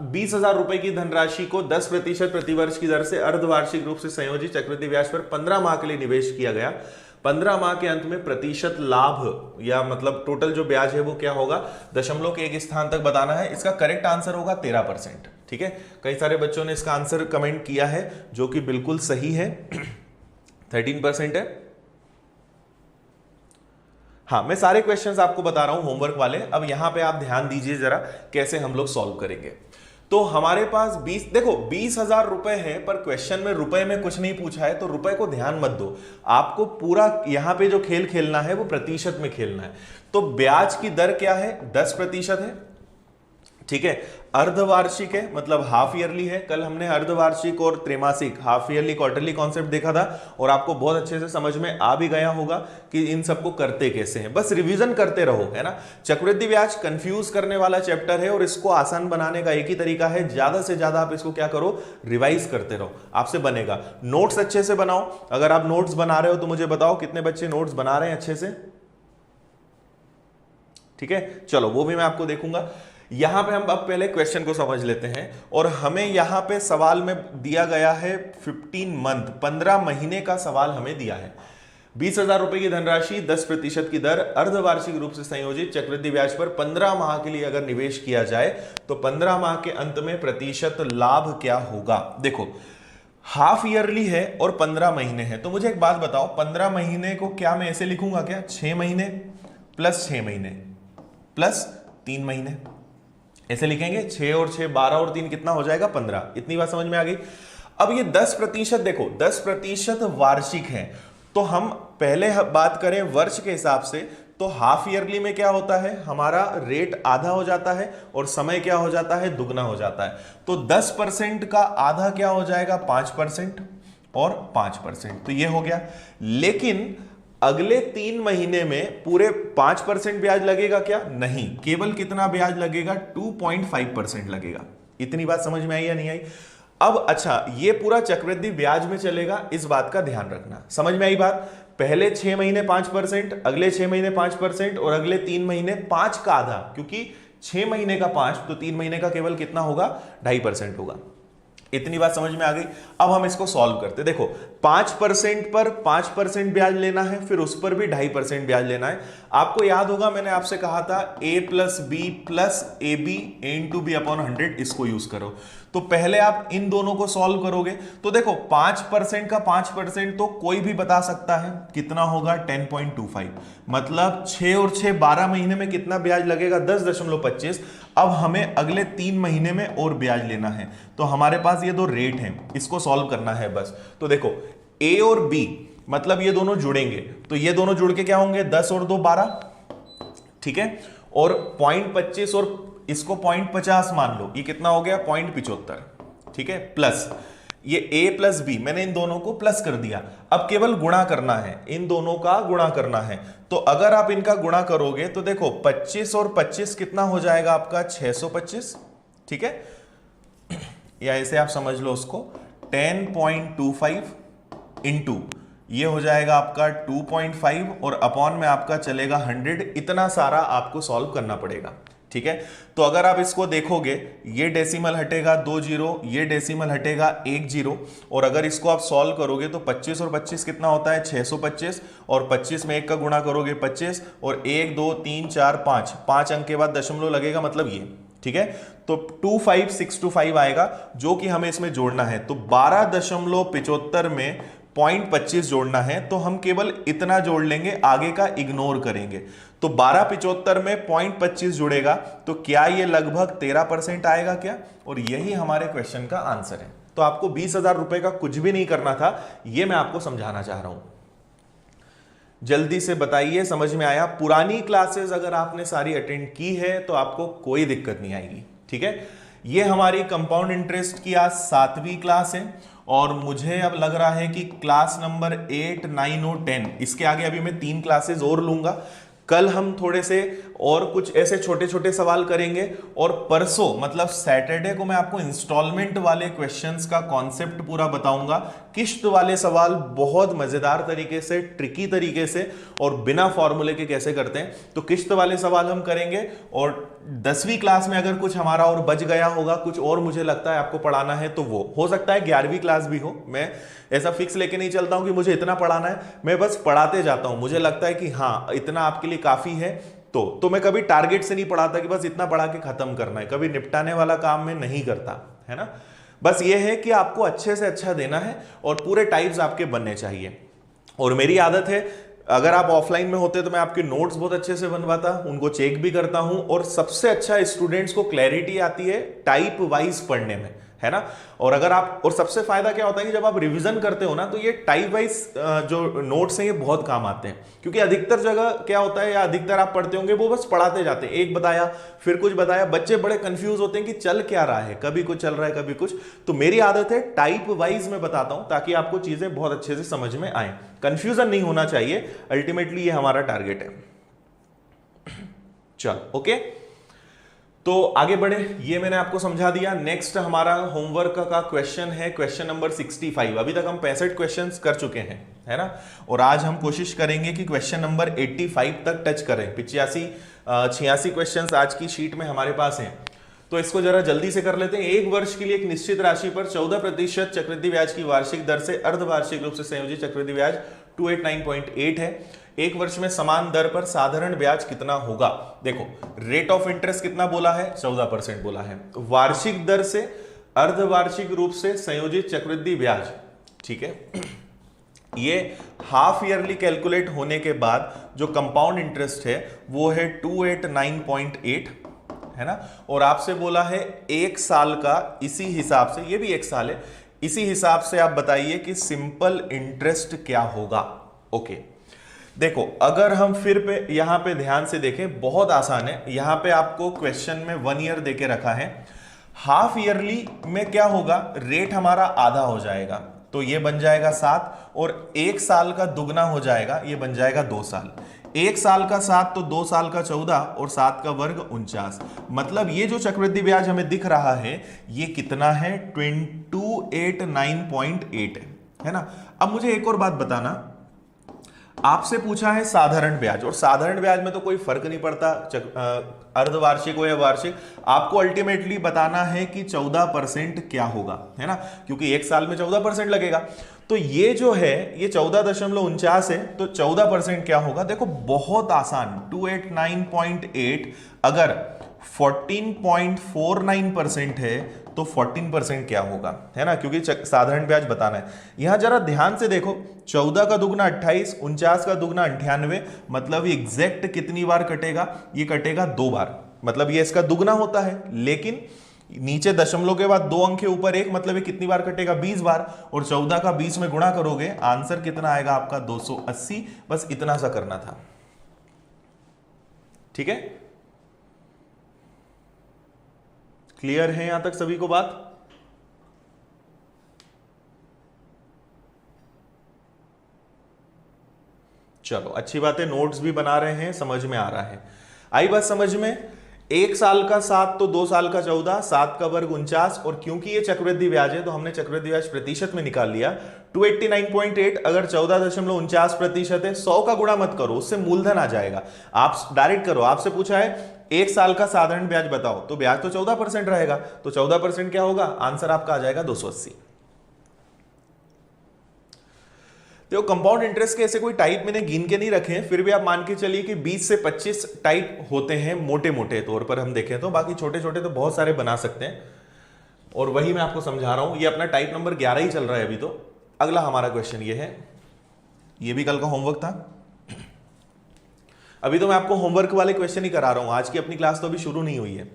20,000 रुपए की धनराशि को 10% प्रतिवर्ष की दर से अर्धवार्षिक रूप से संयोजित चक्रवृद्धि ब्याज पर 15 माह के लिए निवेश किया गया। 15 माह के अंत में प्रतिशत लाभ या मतलब टोटल जो ब्याज है वो क्या होगा, दशमलव के एक स्थान तक बताना है। इसका करेक्ट आंसर होगा 13%। ठीक है, कई सारे बच्चों ने इसका आंसर कमेंट किया है जो कि बिल्कुल सही है, 13% है। हाँ, मैं सारे क्वेश्चंस आपको बता रहा हूं होमवर्क वाले। अब यहां पे आप ध्यान दीजिए जरा कैसे हम लोग सॉल्व करेंगे। तो हमारे पास 20,000 रुपए है, पर क्वेश्चन में रुपए में कुछ नहीं पूछा है, तो रुपए को ध्यान मत दो। आपको पूरा यहां पे जो खेल खेलना है वो प्रतिशत में खेलना है। तो ब्याज की दर क्या है, 10% है। ठीक है, अर्धवार्षिक है मतलब हाफ ईयरली है। कल हमने अर्धवार्षिक और त्रैमासिक, हाफ ईयरली, क्वार्टरली कॉन्सेप्ट देखा था और आपको बहुत अच्छे से समझ में आ भी गया होगा कि इन सबको करते कैसे हैं। बस रिवीजन करते रहो, है ना। चक्रवृद्धि ब्याज कंफ्यूज करने वाला चैप्टर है और इसको आसान बनाने का एक ही तरीका है, ज्यादा से ज्यादा आप इसको क्या करो, रिवाइज करते रहो, आपसे बनेगा। नोट्स अच्छे से बनाओ। अगर आप नोट्स बना रहे हो तो मुझे बताओ कितने बच्चे नोट्स बना रहे हैं अच्छे से। ठीक है, चलो वो भी मैं आपको देखूंगा। यहां पे हम अब पहले क्वेश्चन को समझ लेते हैं और हमें यहां पे सवाल में दिया गया है 15 मंथ, 15 महीने का सवाल हमें दिया है। 20,000 रुपए की धनराशि 10% की दर अर्धवार्षिक रूप से संयोजित चक्रवृद्धि ब्याज पर 15 माह के लिए अगर निवेश किया जाए तो 15 माह के अंत में प्रतिशत लाभ क्या होगा। देखो, हाफ ईयरली है और 15 महीने हैं, तो मुझे एक बात बताओ, 15 महीने को क्या मैं ऐसे लिखूंगा क्या, 6 महीने प्लस 6 महीने प्लस 3 महीने, ऐसे लिखेंगे। 6 और 6 12 और 3 कितना हो जाएगा, 15। इतनी बात समझ में आ गई। अब ये 10%, देखो 10% वार्षिक है, तो हम पहले बात करें वर्ष के हिसाब से, तो हाफ ईयरली में क्या होता है, हमारा रेट आधा हो जाता है और समय क्या हो जाता है, दुगना हो जाता है। तो 10% का आधा क्या हो जाएगा, 5% और 5%, तो ये हो गया। लेकिन अगले 3 महीने में पूरे 5% ब्याज लगेगा क्या, नहीं, केवल कितना ब्याज लगेगा, 2.5% लगेगा। इतनी बात समझ में आई या नहीं आई। अब अच्छा, ये पूरा चक्रवृद्धि ब्याज में चलेगा, इस बात का ध्यान रखना। समझ में आई बात। पहले 6 महीने 5%, अगले 6 महीने 5% और अगले 3 महीने 5 का आधा, क्योंकि 6 महीने का 5 तो 3 महीने का केवल कितना होगा, 2.5% होगा। इतनी बात समझ में आ गई। अब हम इसको सॉल्व करते। देखो 5% पर 5% ब्याज लेना है, फिर उस पर भी 2.5% ब्याज लेना है। आपको याद होगा मैंने आपसे कहा था a plus B plus A B into B upon 100, इसको यूज करो। तो पहले आप इन दोनों को सॉल्व करोगे तो देखो 5% का 5% तो कोई भी बता सकता है कितना होगा, 10.25। मतलब 6 और 6 12 महीने में कितना ब्याज लगेगा, 10.25। अब हमें अगले 3 महीने में और ब्याज लेना है, तो हमारे पास ये दो रेट हैं, इसको सॉल्व करना है बस। तो देखो ए और बी मतलब ये दोनों जुड़ेंगे, तो ये दोनों जुड़ के क्या होंगे, 10 और 2 12, ठीक है। और 0.25 और इसको 0.50 मान लो, ये कितना हो गया, 0.75, ठीक है। प्लस ये a प्लस बी, मैंने इन दोनों को प्लस कर दिया। अब केवल गुणा करना है, इन दोनों का गुणा करना है। तो अगर आप इनका गुणा करोगे तो देखो 25 और 25 कितना हो जाएगा आपका, 625, ठीक है। या ऐसे आप समझ लो उसको, 10.25 इंटू ये हो जाएगा आपका 2.5 और अपॉन में आपका चलेगा 100। इतना सारा आपको सॉल्व करना पड़ेगा, ठीक है। तो अगर आप इसको देखोगे, ये डेसिमल हटेगा 2 0, ये डेसिमल हटेगा 1 0, और अगर इसको आप सॉल्व करोगे तो 25 और 25 कितना होता है, 625, और 25 में 1 का गुणा करोगे 25, और 1 2 3 4 5 अंक के बाद दशमलव लगेगा, मतलब ये, ठीक है। तो 25625 आएगा, जो कि हमें इसमें जोड़ना है। तो 12.75 में 0.25 जोड़ना है, तो हम केवल इतना जोड़ लेंगे, आगे का इग्नोर करेंगे। तो 12.75 में 0.25 जुड़ेगा, तो क्या ये लगभग 13% आएगा क्या, और यही हमारे क्वेश्चन का आंसर है। तो आपको 20,000 रुपए का कुछ भी नहीं करना था, ये मैं आपको समझाना चाह रहा हूं। जल्दी से बताइए, समझ में आया। पुरानी क्लासेस अगर आपने सारी अटेंड की है तो आपको कोई दिक्कत नहीं आएगी, ठीक है। ये हमारी कंपाउंड इंटरेस्ट की आज 7वीं क्लास है, और मुझे अब लग रहा है कि क्लास नंबर 8 9 और 10, इसके आगे अभी मैं 3 क्लासेस और लूंगा। कल हम थोड़े से और कुछ ऐसे छोटे छोटे सवाल करेंगे। और परसों मतलब सैटरडे को मैं आपको इंस्टॉलमेंट वाले क्वेश्चंस का कॉन्सेप्ट पूरा बताऊंगा। किश्त वाले सवाल बहुत मजेदार तरीके से, ट्रिकी तरीके से और बिना फॉर्मूले के कैसे करते हैं, तो किश्त वाले सवाल हम करेंगे। और 10वीं क्लास में अगर कुछ हमारा और बच गया होगा, कुछ और मुझे लगता है आपको पढ़ाना है, तो वो हो सकता है 11वीं क्लास भी हो। मैं ऐसा फिक्स लेके नहीं चलता हूं कि मुझे इतना पढ़ाना है, मैं बस पढ़ाते जाता हूं। मुझे लगता है कि हाँ इतना आपके लिए काफी है, तो मैं कभी टारगेट से नहीं पढ़ाता कि बस इतना पढ़ा के खत्म करना है, कभी निपटाने वाला काम मैं नहीं करता, है ना। बस ये है कि आपको अच्छे से अच्छा देना है और पूरे टाइप्स आपके बनने चाहिए। और मेरी आदत है, अगर आप ऑफलाइन में होते तो मैं आपके नोट्स बहुत अच्छे से बनवाता, उनको चेक भी करता हूं। और सबसे अच्छा स्टूडेंट्स को क्लैरिटी आती है टाइप वाइज पढ़ने में, है ना। और अगर आप, और सबसे फायदा क्या होता है कि जब आप रिवीजन करते हो ना, तो ये टाइप वाइज जो नोट्स हैं ये बहुत काम आते हैं। क्योंकि अधिकतर जगह क्या होता है, या अधिकतर आप पढ़ते होंगे, वो बस पढ़ाते जाते हैं, एक बताया फिर कुछ बताया, बच्चे बड़े कंफ्यूज होते हैं कि चल क्या रहा है, कभी कुछ चल रहा है कभी कुछ। तो मेरी आदत है टाइप वाइज में बताता हूं, ताकि आपको चीजें बहुत अच्छे से समझ में आए, कंफ्यूजन नहीं होना चाहिए। अल्टीमेटली ये हमारा टारगेट है। चल ओके, तो आगे बढ़े, ये मैंने आपको समझा दिया। नेक्स्ट हमारा होमवर्क का क्वेश्चन है क्वेश्चन नंबर 65। अभी तक हम 65 क्वेश्चंस कर चुके हैं, है ना। और आज हम कोशिश करेंगे कि क्वेश्चन नंबर 85 तक टच करें। 86 क्वेश्चंस आज की शीट में हमारे पास हैं, तो इसको जरा जल्दी से कर लेते हैं। एक वर्ष के लिए एक निश्चित राशि पर 14% चक्रवृद्धि ब्याज की वार्षिक दर से अर्धवार्षिक रूप से संयोजित चक्रवृद्धि ब्याज 289.8 है। एक वर्ष में समान दर पर साधारण ब्याज कितना होगा। देखो, रेट ऑफ इंटरेस्ट कितना बोला है, 14% बोला है। वार्षिक दर से अर्धवार्षिक रूप से संयोजित चक्रवृद्धि ब्याज, ठीक है, ये हाफ ईयरली कैलकुलेट होने के बाद जो कंपाउंड इंटरेस्ट है वो है 289.8, है ना। और आपसे बोला है एक साल का, इसी हिसाब से, ये भी एक साल है, इसी हिसाब से आप बताइए कि सिंपल इंटरेस्ट क्या होगा। ओके, देखो अगर हम फिर पे यहां पे ध्यान से देखें, बहुत आसान है। यहां पे आपको क्वेश्चन में 1 ईयर देके रखा है। हाफ ईयरली में क्या होगा, रेट हमारा आधा हो जाएगा, तो ये बन जाएगा 7, और एक साल का दुगना हो जाएगा, ये बन जाएगा 2 साल। एक साल का 7 तो 2 साल का 14 और 7 का वर्ग 49। मतलब ये जो चक्रवृद्धि ब्याज हमें दिख रहा है ये कितना है, 289.8 है ना। अब मुझे एक और बात बताना, आपसे पूछा है साधारण ब्याज, और साधारण ब्याज में तो कोई फर्क नहीं पड़ता अर्धवार्षिक हो या वार्षिक, आपको अल्टीमेटली बताना है कि 14% क्या होगा, है ना, क्योंकि एक साल में 14% लगेगा। तो ये जो है ये 14.49 है, तो 14% क्या होगा। देखो बहुत आसान, 289.8 अगर 14.49% है तो 14% क्या होगा, है ना, क्योंकि साधारण ब्याज बताना है। यहां जरा ध्यान से देखो, 14 का दुगना 28, 49 का दुगना 98, मतलब ये एग्जैक्ट कितनी बार कटेगा, ये कटेगा 2 बार, मतलब ये इसका दुगना होता है। लेकिन नीचे दशमलव के बाद 2 अंक के ऊपर 1, मतलब ये कितनी बार कटेगा, 20 बार। और 14 का 20 में गुणा करोगे, आंसर कितना आएगा आपका, 280। बस इतना सा करना था, ठीक है। क्लियर है यहां तक सभी को बात। चलो अच्छी बात है, नोट्स भी बना रहे हैं, समझ में आ रहा है। आई बात समझ में। एक साल का 7 तो 2 साल का 14, 7 का वर्ग 49, और क्योंकि ये चक्रवृद्धि ब्याज है तो हमने चक्रवृद्धि ब्याज प्रतिशत में निकाल लिया। 289.8 अगर 14.49% है, 100 का गुणा मत करो, उससे मूलधन आ जाएगा। आप डायरेक्ट करो, आपसे पूछा है एक साल का साधारण ब्याज बताओ, तो ब्याज तो 14% रहेगा, तो 14% क्या होगा, आंसर आपका आ जाएगा 280। तो कंपाउंड इंटरेस्ट के ऐसे कोई टाइप मैंने गिन के नहीं रखे हैं, फिर भी आप मान के चलिए कि 20 से 25 टाइप होते हैं मोटे मोटे तौर पर हम देखें तो। बाकी छोटे छोटे तो बहुत सारे बना सकते हैं, और वही मैं आपको समझा रहा हूं। ये अपना टाइप नंबर 11 ही चल रहा है अभी तो। अगला हमारा क्वेश्चन ये है, ये भी कल का होमवर्क था। अभी तो मैं आपको होमवर्क वाले क्वेश्चन ही करा रहा हूं, आज की अपनी क्लास तो अभी शुरू नहीं हुई है।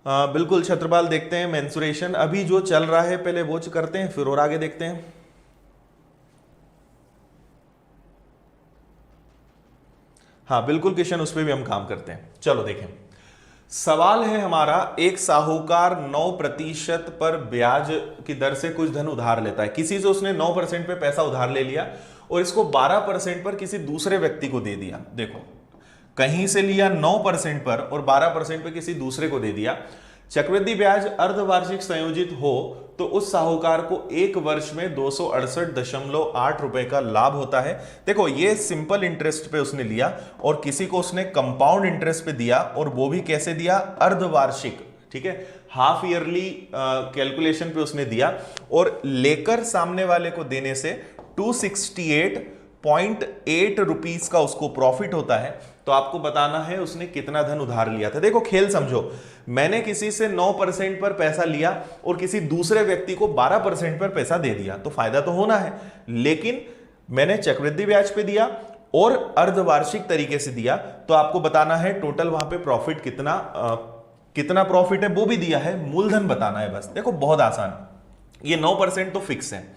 बिल्कुल छत्रपाल, देखते हैं मेंसुरेशन अभी जो चल रहा है, पहले वो करते हैं फिर और आगे देखते हैं। हाँ बिल्कुल किशन, उस पर भी हम काम करते हैं। चलो देखें, सवाल है हमारा, एक साहूकार 9% पर ब्याज की दर से कुछ धन उधार लेता है। किसी से उसने 9% पे पैसा उधार ले लिया और इसको 12% पर किसी दूसरे व्यक्ति को दे दिया, देखो कहीं से लिया 9% पर और 12% पर किसी दूसरे को दे दिया, चक्रवृद्धि ब्याज अर्धवार्षिक संयोजित हो तो उस साहूकार को एक वर्ष में 268.8 रुपए का लाभ होता है। देखो ये सिंपल इंटरेस्ट पे उसने लिया और किसी को उसने कंपाउंड इंटरेस्ट पे दिया, और वो भी कैसे दिया, अर्धवार्षिक, ठीक है, हाफ ईयरली कैलकुलेशन पे उसने दिया, और लेकर सामने वाले को देने से 268.8 रुपीस का उसको प्रॉफिट होता है। तो आपको बताना है उसने कितना धन उधार लिया था। देखो खेल समझो, मैंने किसी से 9% पर पैसा लिया और किसी दूसरे व्यक्ति को 12% पर पैसा दे दिया, तो फायदा तो होना है, लेकिन मैंने चक्रवृद्धि ब्याज पे दिया और अर्धवार्षिक तरीके से दिया, तो आपको बताना है टोटल वहां पे प्रॉफिट कितना प्रॉफिट है वो भी दिया है, मूलधन बताना है बस। देखो बहुत आसान, ये 9% तो फिक्स है,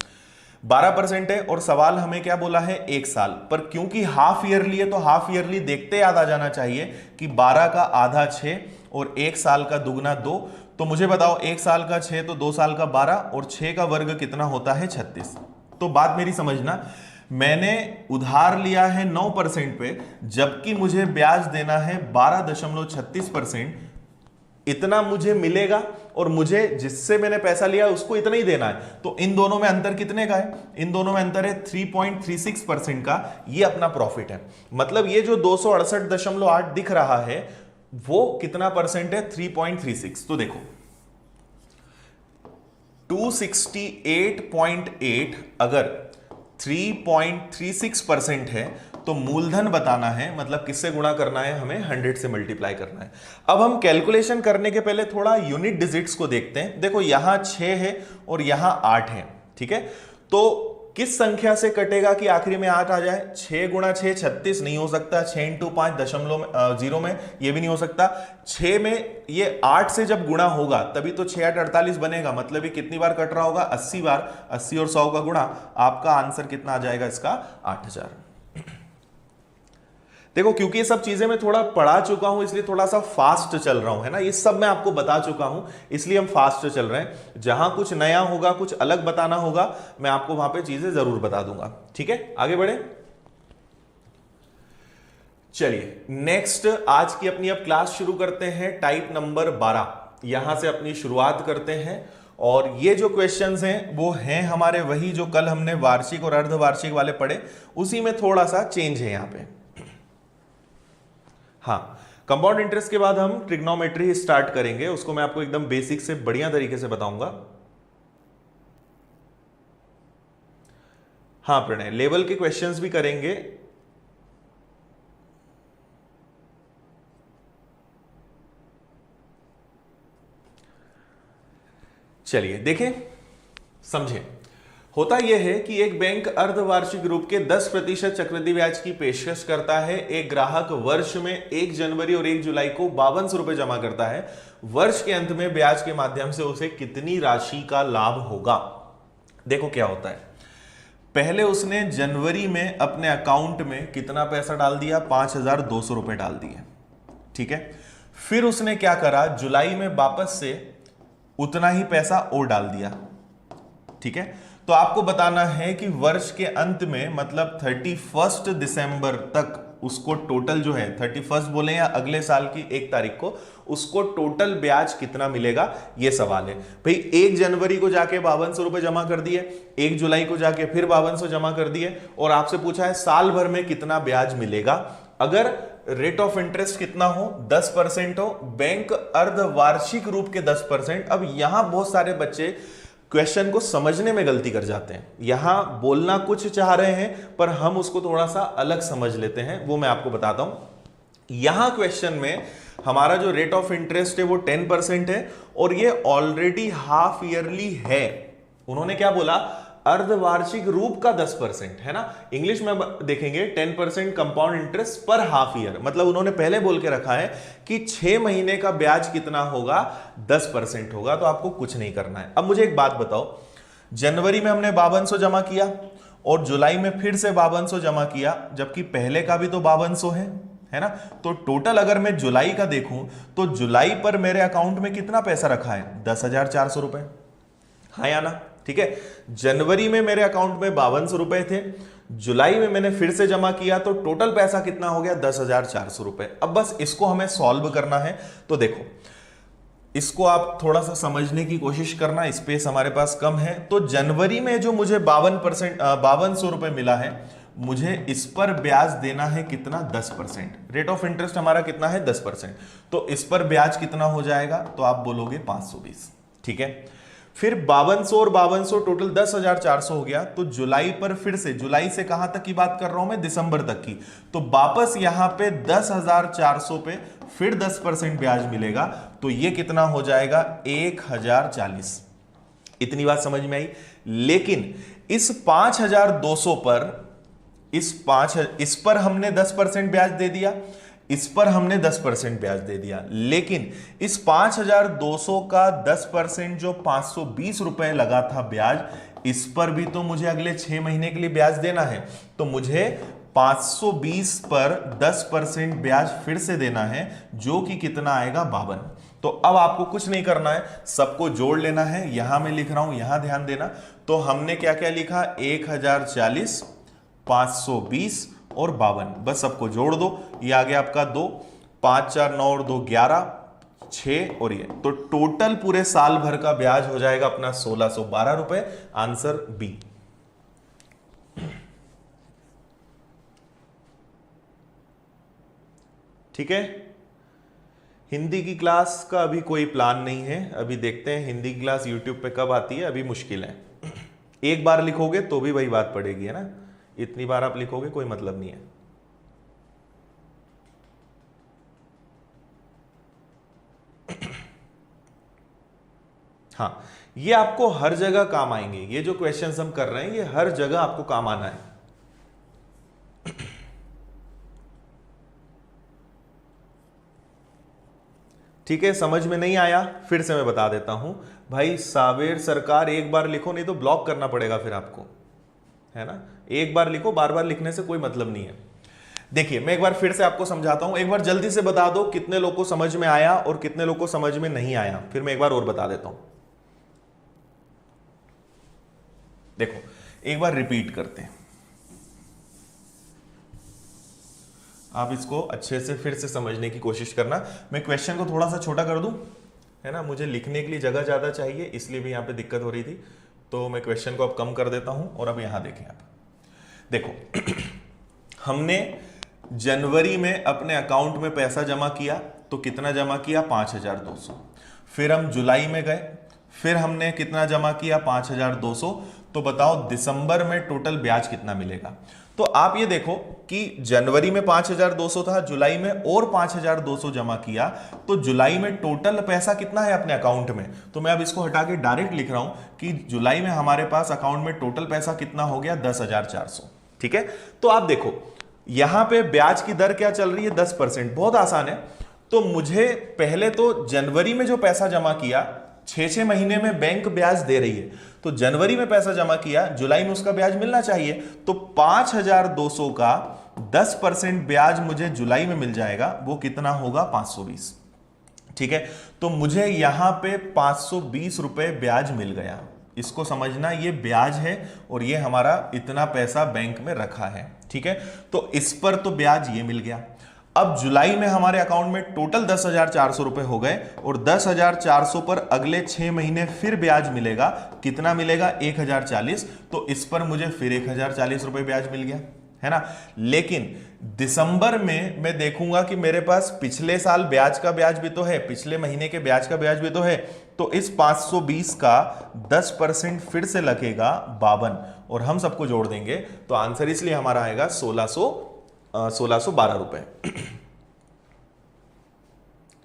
12% है, और सवाल हमें क्या बोला है, एक साल पर, क्योंकि हाफ ईयरली है तो हाफ ईयरली देखते याद आ जाना चाहिए कि 12 का आधा 6 और एक साल का दुगना 2। तो मुझे बताओ एक साल का 6 तो 2 साल का 12 और 6 का वर्ग कितना होता है, 36। तो बात मेरी समझना, मैंने उधार लिया है 9% पे, जबकि मुझे ब्याज देना है 12.36%, इतना मुझे मिलेगा और मुझे जिससे मैंने पैसा लिया उसको इतना ही देना है। तो इन दोनों में अंतर कितने का है, इन दोनों में अंतर है 3.36% का, ये अपना प्रॉफिट है। मतलब ये जो 268.8 दिख रहा है वो कितना परसेंट है, 3.36। तो देखो 268.8 अगर 3.36% है तो मूलधन बताना है, मतलब किससे गुणा करना है, हमें 100 से मल्टीप्लाई करना है। अब हम कैलकुलेशन करने के पहले थोड़ा यूनिट डिजिट्स को देखते हैं। देखो यहां 6 है और यहां 8 है, ठीक है, तो किस संख्या से कटेगा कि आखिरी में 8 आ जाए, 6 गुणा 6 36 नहीं हो सकता, 6 इंटू 5 0 में ये भी नहीं हो सकता, 6 में ये 8 से जब गुणा होगा तभी तो 6 8 48 बनेगा, मतलब ये कितनी बार कट रहा होगा, 80 बार, 80 और 100 का गुणा, आपका आंसर कितना आ जाएगा इसका, 8000। देखो क्योंकि ये सब चीजें मैं थोड़ा पढ़ा चुका हूं इसलिए थोड़ा सा फास्ट चल रहा हूं, है ना, ये सब मैं आपको बता चुका हूं इसलिए हम फास्ट चल रहे हैं। जहां कुछ नया होगा, कुछ अलग बताना होगा, मैं आपको वहां पे चीजें जरूर बता दूंगा, ठीक है। आगे बढ़े, चलिए नेक्स्ट आज की अपनी अब क्लास शुरू करते हैं, टाइप नंबर 12, यहां से अपनी शुरुआत करते हैं। और ये जो क्वेश्चंस हैं वो हैं हमारे वही जो कल हमने वार्षिक और अर्धवार्षिक वाले पढ़े, उसी में थोड़ा सा चेंज है यहां पे। हाँ, कंपाउंड इंटरेस्ट के बाद हम ट्रिग्नोमेट्री स्टार्ट करेंगे, उसको मैं आपको एकदम बेसिक से बढ़िया तरीके से बताऊंगा। हाँ प्रणय, लेवल के क्वेश्चंस भी करेंगे। चलिए देखें, समझें। होता यह है कि एक बैंक अर्धवार्षिक रूप के 10% चक्रवृद्धि ब्याज की पेशकश करता है। एक ग्राहक वर्ष में 1 जनवरी और 1 जुलाई को 5200 रुपए जमा करता है। वर्ष के अंत में ब्याज के माध्यम से उसे कितनी राशि का लाभ होगा। देखो क्या होता है, पहले उसने जनवरी में अपने अकाउंट में कितना पैसा डाल दिया, 5200 रुपए डाल दिए, ठीक है। फिर उसने क्या करा, जुलाई में वापस से उतना ही पैसा और डाल दिया, ठीक है। तो आपको बताना है कि वर्ष के अंत में, मतलब 31 दिसंबर तक उसको टोटल जो है, 31 बोले या अगले साल की 1 तारीख को, उसको टोटल ब्याज कितना मिलेगा, ये सवाल है भाई। 1 जनवरी को जाके 5200 रुपए जमा कर दिए, 1 जुलाई को जाके फिर 5200 जमा कर दिए, और आपसे पूछा है साल भर में कितना ब्याज मिलेगा। अगर रेट ऑफ इंटरेस्ट कितना हो, 10% हो, बैंक अर्धवार्षिक रूप के 10%। अब यहां बहुत सारे बच्चे क्वेश्चन को समझने में गलती कर जाते हैं, यहां बोलना कुछ चाह रहे हैं पर हम उसको थोड़ा सा अलग समझ लेते हैं, वो मैं आपको बताता हूं। यहां क्वेश्चन में हमारा जो रेट ऑफ इंटरेस्ट है वो 10% है और ये ऑलरेडी हाफ ईयरली है। उन्होंने क्या बोला, अर्धवार्षिक रूप का 10% है ना, इंग्लिश में देखेंगे 10% कंपाउंड इंटरेस्ट पर हाफ ईयर, मतलब उन्होंने पहले बोल के रखा है कि 6 महीने का ब्याज कितना होगा, 10% होगा, तो आपको कुछ नहीं करना है। अब मुझे एक बात बताओ, जनवरी में हमने 5200 जमा किया और जुलाई में फिर से 5200 जमा किया, जबकि पहले का भी तो 5200 है ना, तो टोटल अगर मैं जुलाई का देखूं तो जुलाई पर मेरे अकाउंट में कितना पैसा रखा है, 10,400 रुपए, हाँ या ना, ठीक है। जनवरी में मेरे अकाउंट में 5200 रुपए थे, जुलाई में मैंने फिर से जमा किया तो टोटल पैसा कितना हो गया 10,400 रुपए। अब बस इसको हमें सॉल्व करना है। तो देखो इसको आप थोड़ा सा समझने की कोशिश करना, स्पेस हमारे पास कम है। तो जनवरी में जो मुझे 5200 रुपए मिला है, मुझे इस पर ब्याज देना है कितना 10%। रेट ऑफ इंटरेस्ट हमारा कितना है 10%। तो इस पर ब्याज कितना हो जाएगा, तो आप बोलोगे 520। ठीक है, फिर 5200 और 5200 टोटल 10,400 हो गया। तो जुलाई पर फिर से, जुलाई से कहां तक की बात कर रहा हूं मैं, दिसंबर तक की। तो वापस यहां पे 10,400 पे फिर 10% ब्याज मिलेगा। तो ये कितना हो जाएगा 1,040। इतनी बात समझ में आई। लेकिन इस 5,200 पर इस पर हमने 10% ब्याज दे दिया, इस पर हमने 10% ब्याज दे दिया। लेकिन इस 5,200 का 10% जो 520 रुपए लगा था ब्याज, इस पर भी तो मुझे अगले 6 महीने के लिए ब्याज देना है। तो मुझे 520 पर 10% ब्याज फिर से देना है, जो कि कितना आएगा 52। तो अब आपको कुछ नहीं करना है, सबको जोड़ लेना है। यहां मैं लिख रहा हूं, यहां ध्यान देना। तो हमने क्या क्या लिखा, 1,040, 520 और 52, बस सबको जोड़ दो। ये आ गया आपका 2, 5 4 9 और 2 11, 6 और ये। तो टोटल पूरे साल भर का ब्याज हो जाएगा अपना 1,612 रुपए। Answer B. ठीक है, हिंदी की क्लास का अभी कोई प्लान नहीं है। अभी देखते हैं हिंदी की क्लास यूट्यूब पे कब आती है, अभी मुश्किल है। एक बार लिखोगे तो भी वही बात पड़ेगी, है ना। इतनी बार आप लिखोगे कोई मतलब नहीं है। हाँ, ये आपको हर जगह काम आएंगे। ये जो क्वेश्चंस हम कर रहे हैं, ये हर जगह आपको काम आना है। ठीक है, समझ में नहीं आया फिर से मैं बता देता हूं भाई। सावेर सरकार एक बार लिखो, नहीं तो ब्लॉक करना पड़ेगा फिर आपको, है ना। एक बार लिखो, बार बार लिखने से कोई मतलब नहीं है। देखिए मैं एक बार फिर से आपको समझाता हूं। एक बार जल्दी से बता दो कितने लोगों को समझ में आया और कितने लोगों को समझ में नहीं आया, फिर मैं एक बार और बता देता हूं। देखो एक बार रिपीट करते हैं, आप इसको अच्छे से फिर से समझने की कोशिश करना। मैं क्वेश्चन को थोड़ा सा छोटा कर दूं, है ना। मुझे लिखने के लिए जगह ज्यादा चाहिए, इसलिए भी यहां पे दिक्कत हो रही थी। तो मैं क्वेश्चन को अब कम कर देता हूं और अब यहां देखें आप। देखो हमने जनवरी में अपने अकाउंट में पैसा जमा किया, तो कितना जमा किया 5,200। फिर हम जुलाई में गए, फिर हमने कितना जमा किया 5,200। तो बताओ दिसंबर में टोटल ब्याज कितना मिलेगा। तो आप ये देखो कि जनवरी में 5,200 था, जुलाई में और 5,200 जमा किया, तो जुलाई में टोटल पैसा कितना है अपने अकाउंट में। तो मैं अब इसको हटा के डायरेक्ट लिख रहा हूं कि जुलाई में हमारे पास अकाउंट में टोटल पैसा कितना हो गया 10,400। ठीक है, तो आप देखो यहां पे ब्याज की दर क्या चल रही है 10%। बहुत आसान है। तो मुझे पहले तो जनवरी में जो पैसा जमा किया, 6 महीने में बैंक ब्याज दे रही है, तो जनवरी में पैसा जमा किया, जुलाई में उसका ब्याज मिलना चाहिए। तो 5,200 का 10% ब्याज मुझे जुलाई में मिल जाएगा, वो कितना होगा 520। ठीक है, तो मुझे यहां पे 520 रुपए ब्याज मिल गया। इसको समझना, ये ब्याज है और ये हमारा इतना पैसा बैंक में रखा है। ठीक है, तो इस पर तो ब्याज ये मिल गया। अब जुलाई में हमारे अकाउंट में टोटल 10,400 रुपए हो गए और 10,400 पर अगले 6 महीने फिर ब्याज मिलेगा। कितना मिलेगा 1,040। तो इस पर मुझे फिर 1,040 रुपए ब्याज मिल गया, है ना। लेकिन दिसंबर में मैं देखूंगा कि मेरे पास पिछले साल ब्याज का ब्याज भी तो है, पिछले महीने के ब्याज का ब्याज भी तो है। तो इस 520 का 10% फिर से लगेगा 52 और हम सबको जोड़ देंगे। तो आंसर इसलिए हमारा आएगा 1,612 रुपए।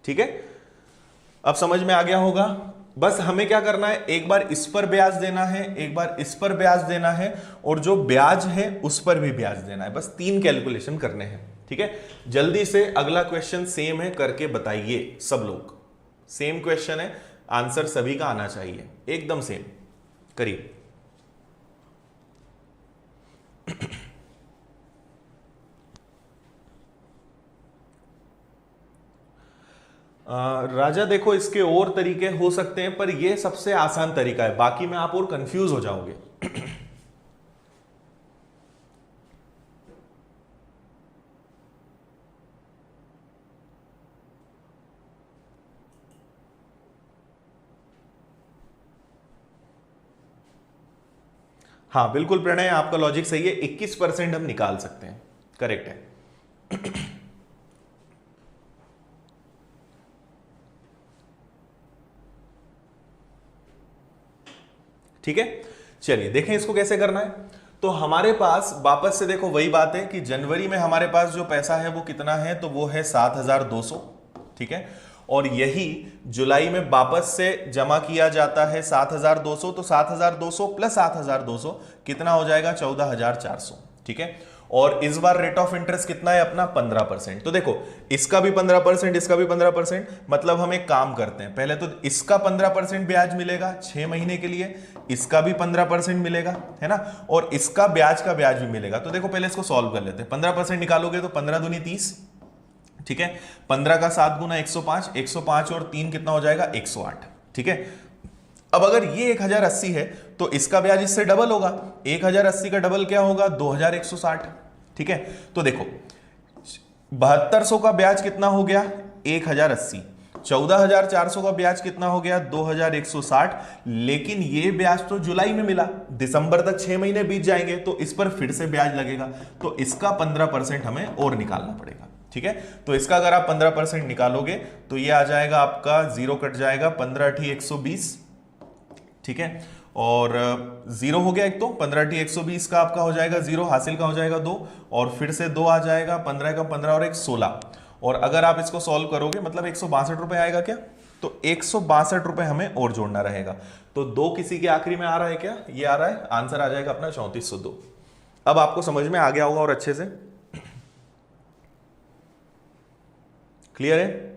ठीक है, अब समझ में आ गया होगा। बस हमें क्या करना है, एक बार इस पर ब्याज देना है, एक बार इस पर ब्याज देना है, और जो ब्याज है उस पर भी ब्याज देना है। बस 3 कैलकुलेशन करने हैं। ठीक है, जल्दी से अगला क्वेश्चन सेम है, करके बताइए सब लोग। सेम क्वेश्चन है, आंसर सभी का आना चाहिए एकदम सेम। करिए। राजा देखो इसके और तरीके हो सकते हैं, पर यह सबसे आसान तरीका है, बाकी में आप और कंफ्यूज हो जाओगे। हाँ बिल्कुल प्रणय, आपका लॉजिक सही है, 21% हम निकाल सकते हैं, करेक्ट है। ठीक है, चलिए देखें इसको कैसे करना है। तो हमारे पास वापस से देखो वही बात है कि जनवरी में हमारे पास जो पैसा है वो कितना है, तो वो है 7,200, ठीक है। और यही जुलाई में वापस से जमा किया जाता है 7,200, तो 7,200 प्लस 7,200 कितना हो जाएगा, 14,400, ठीक है। और इस बार रेट ऑफ इंटरेस्ट कितना है अपना, 15%। तो देखो इसका भी 15%, इसका भी 15%, मतलब हम एक काम करते हैं, पहले तो इसका 15% ब्याज मिलेगा 6 महीने के लिए, इसका भी 15% मिलेगा, है ना, और इसका ब्याज का ब्याज भी मिलेगा। तो देखो पहले इसको सॉल्व कर लेते हैं। 15% निकालोगे तो 15 दूनी 30, ठीक है। 15 का 7 गुना 105, 105 और 3 कितना हो जाएगा, 108, ठीक है। अब अगर ये 1080 है तो इसका ब्याज इससे डबल होगा, 1080 का डबल क्या होगा, 2160, ठीक है। तो देखो 7200 का ब्याज कितना हो गया, 1080, 14,400 का ब्याज कितना हो गया, 2160, लेकिन ये ब्याज तो जुलाई में मिला, दिसंबर तक 6 महीने बीत जाएंगे तो इस पर फिर से ब्याज लगेगा, तो इसका 15% हमें और निकालना पड़ेगा, ठीक है। तो इसका अगर आप 15% निकालोगे तो ये आ जाएगा आपका, जीरो कट जाएगा, 15 120, ठीक है, और जीरो हो गया एक, तो 15 120 का आपका हो जाएगा जीरो, हासिल का हो जाएगा 2, और फिर से 2 आ जाएगा, 15 का 15 और 1 16, और अगर आप इसको सॉल्व करोगे मतलब 162 रुपए आएगा क्या, तो 162 रुपए हमें और जोड़ना रहेगा। तो 2 किसी के आखिरी में आ रहा है क्या, ये आ रहा है, आंसर आ जाएगा अपना 3402। अब आपको समझ में आ गया होगा और अच्छे से क्लियर है।